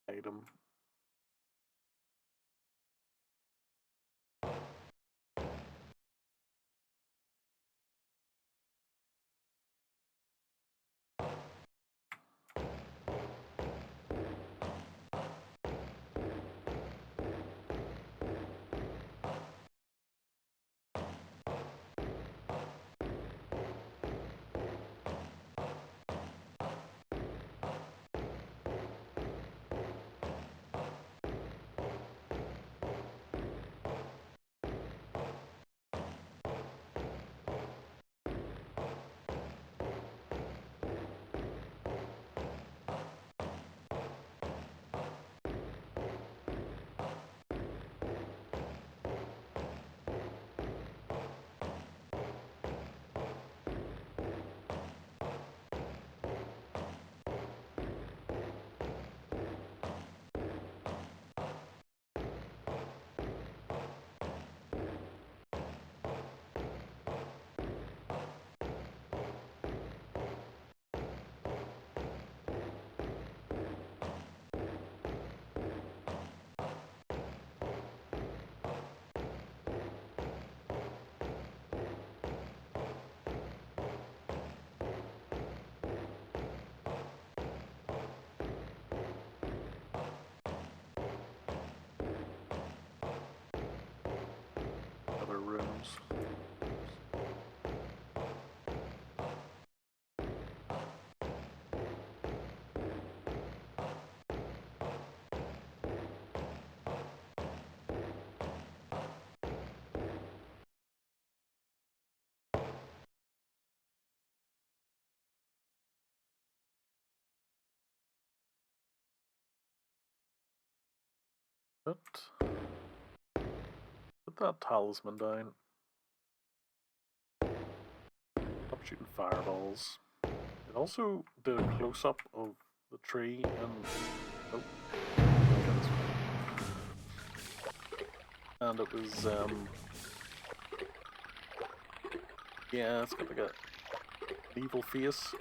Item. Put that talisman down. Stop shooting fireballs. It also did a close-up of the tree and... Oh. And it was, yeah, it's got like an evil face.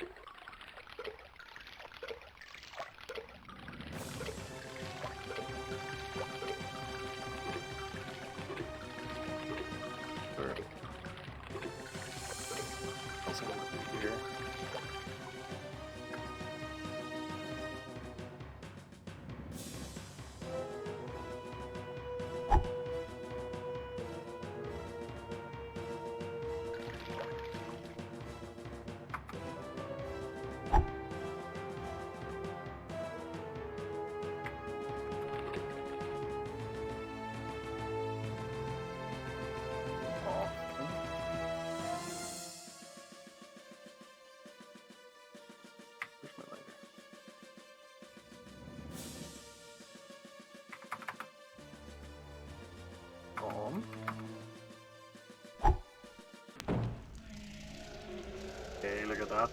Sure. What's going to be here? Okay, look at that.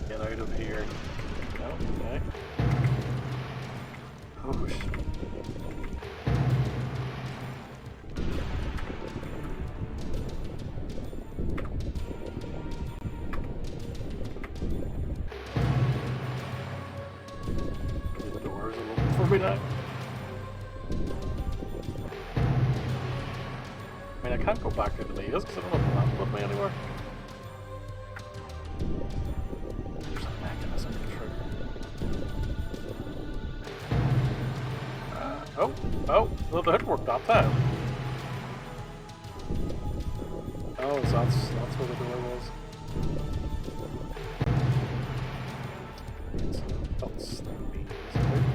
Get out of here. Oh, okay. Oh, shit. The doors are open for me now. I mean, I can't go back into the maze because I don't have the lamp with me anywhere. There's a mechanism to trigger. Oh, that worked that time. Oh, so that's where the door was. So that's the maze out.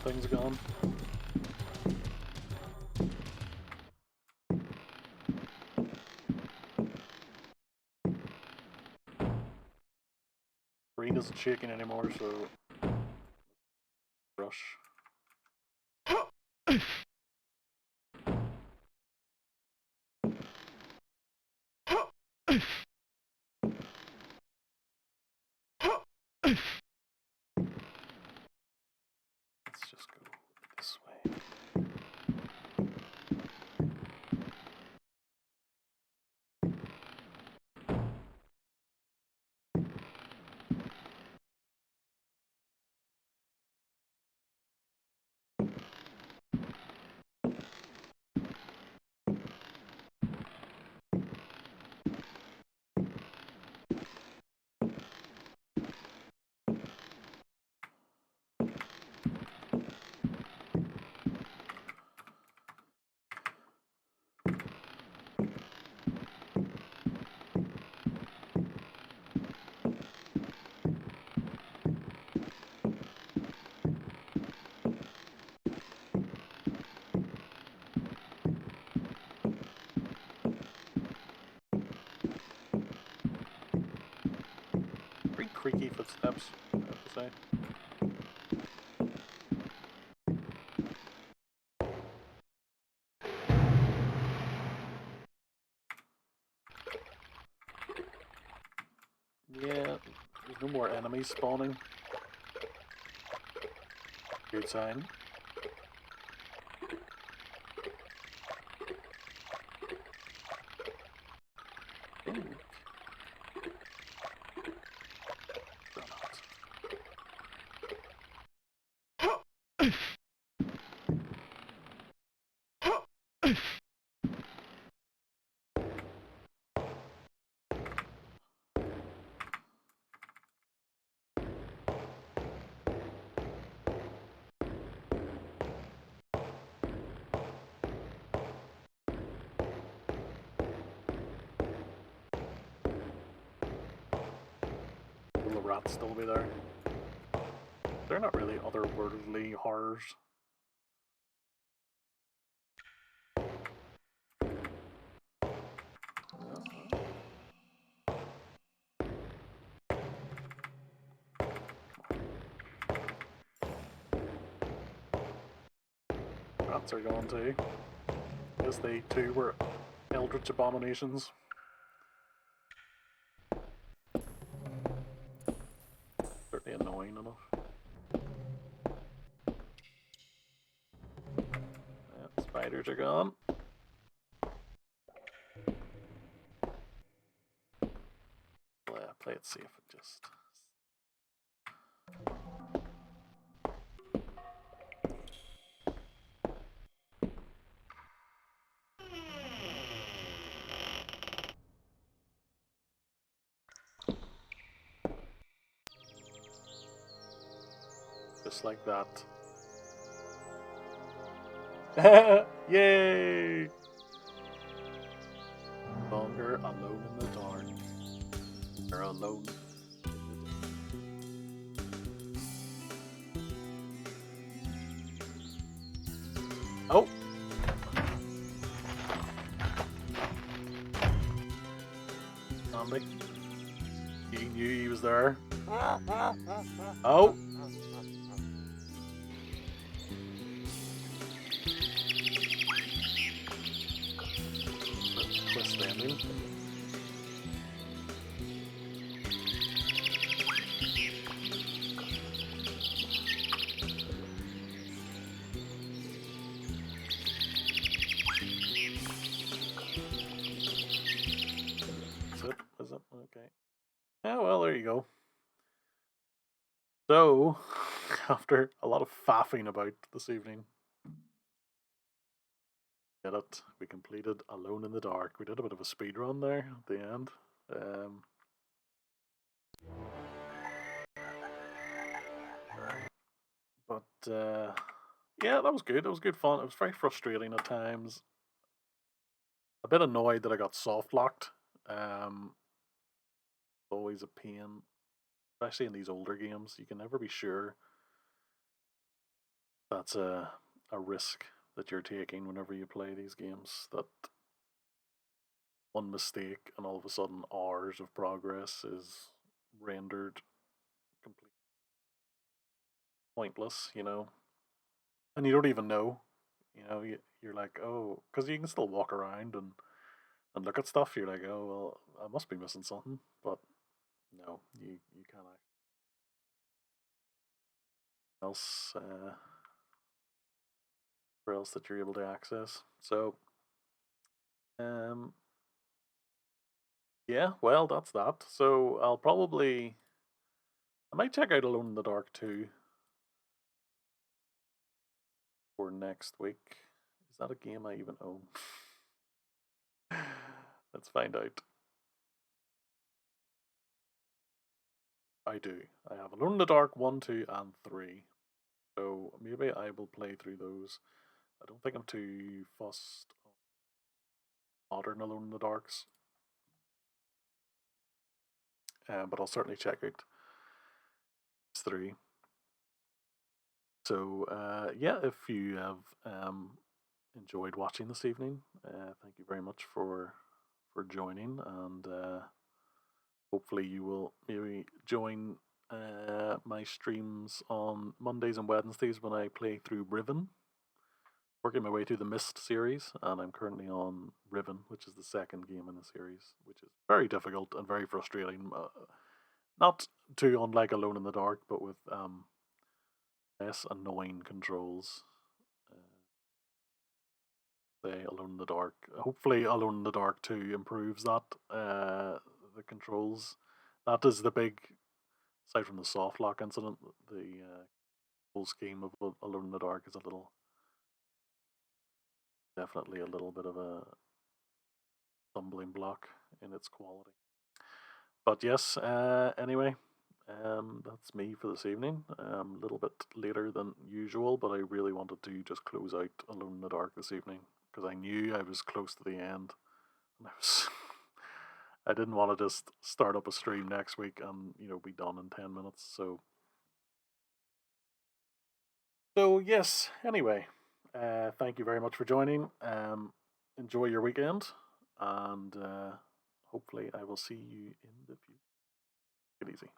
Things gone. Green isn't shaking anymore, so rush. Let's just go this way. Pretty creaky footsteps, I have to say. Yeah, there's no more enemies spawning. Good sign. the rats still be there? They're not really otherworldly horrors. Rats are gone too. Guess they too were eldritch abominations. Certainly annoying enough. Yeah, spiders are gone. Play it safe and just... Just like that. Yay! Longer alone in the dark. Or alone. Oh! Zombie. He knew he was there. Oh! Twist the ending. Is it? Okay. Yeah, well, there you go. So, after a lot of faffing about this evening, did it. We completed Alone in the Dark. We did a bit of a speed run there at the end. Yeah, that was good. It was good fun. It was very frustrating at times. A bit annoyed that I got soft locked. Always a pain, especially in these older games. You can never be sure. That's a risk that you're taking whenever you play these games. That one mistake and all of a sudden hours of progress is rendered completely pointless, you know. And you don't even know, you know. You're like, oh, because you can still walk around and look at stuff. You're like, oh well, I must be missing something, but no, you can't. Else, where else that you're able to access. So, yeah, well, that's that. So I might check out Alone in the Dark 2 for next week. Is that a game I even own? Let's find out. I do. I have Alone in the Dark 1, 2, and 3. So maybe I will play through those. I don't think I'm too fussed on modern Alone in the Darks. But I'll certainly check out 3. So, yeah, if you have enjoyed watching this evening, thank you very much for joining, and hopefully you will maybe join my streams on Mondays and Wednesdays when I play through Riven. Working my way through the Myst series, and I'm currently on Riven, which is the second game in the series, which is very difficult and very frustrating. Not too unlike Alone in the Dark, but with less annoying controls. Say Alone in the Dark. Hopefully, Alone in the Dark 2 improves that. The controls. That is the big, aside from the soft lock incident, the whole scheme of Alone in the Dark is definitely a little bit of a stumbling block in its quality. But yes, anyway, that's me for this evening. A little bit later than usual, but I really wanted to just close out Alone in the Dark this evening because I knew I was close to the end, and I didn't want to just start up a stream next week and be done in 10 minutes. So yes. Anyway, thank you very much for joining. Enjoy your weekend, and hopefully I will see you in the future. Take it easy.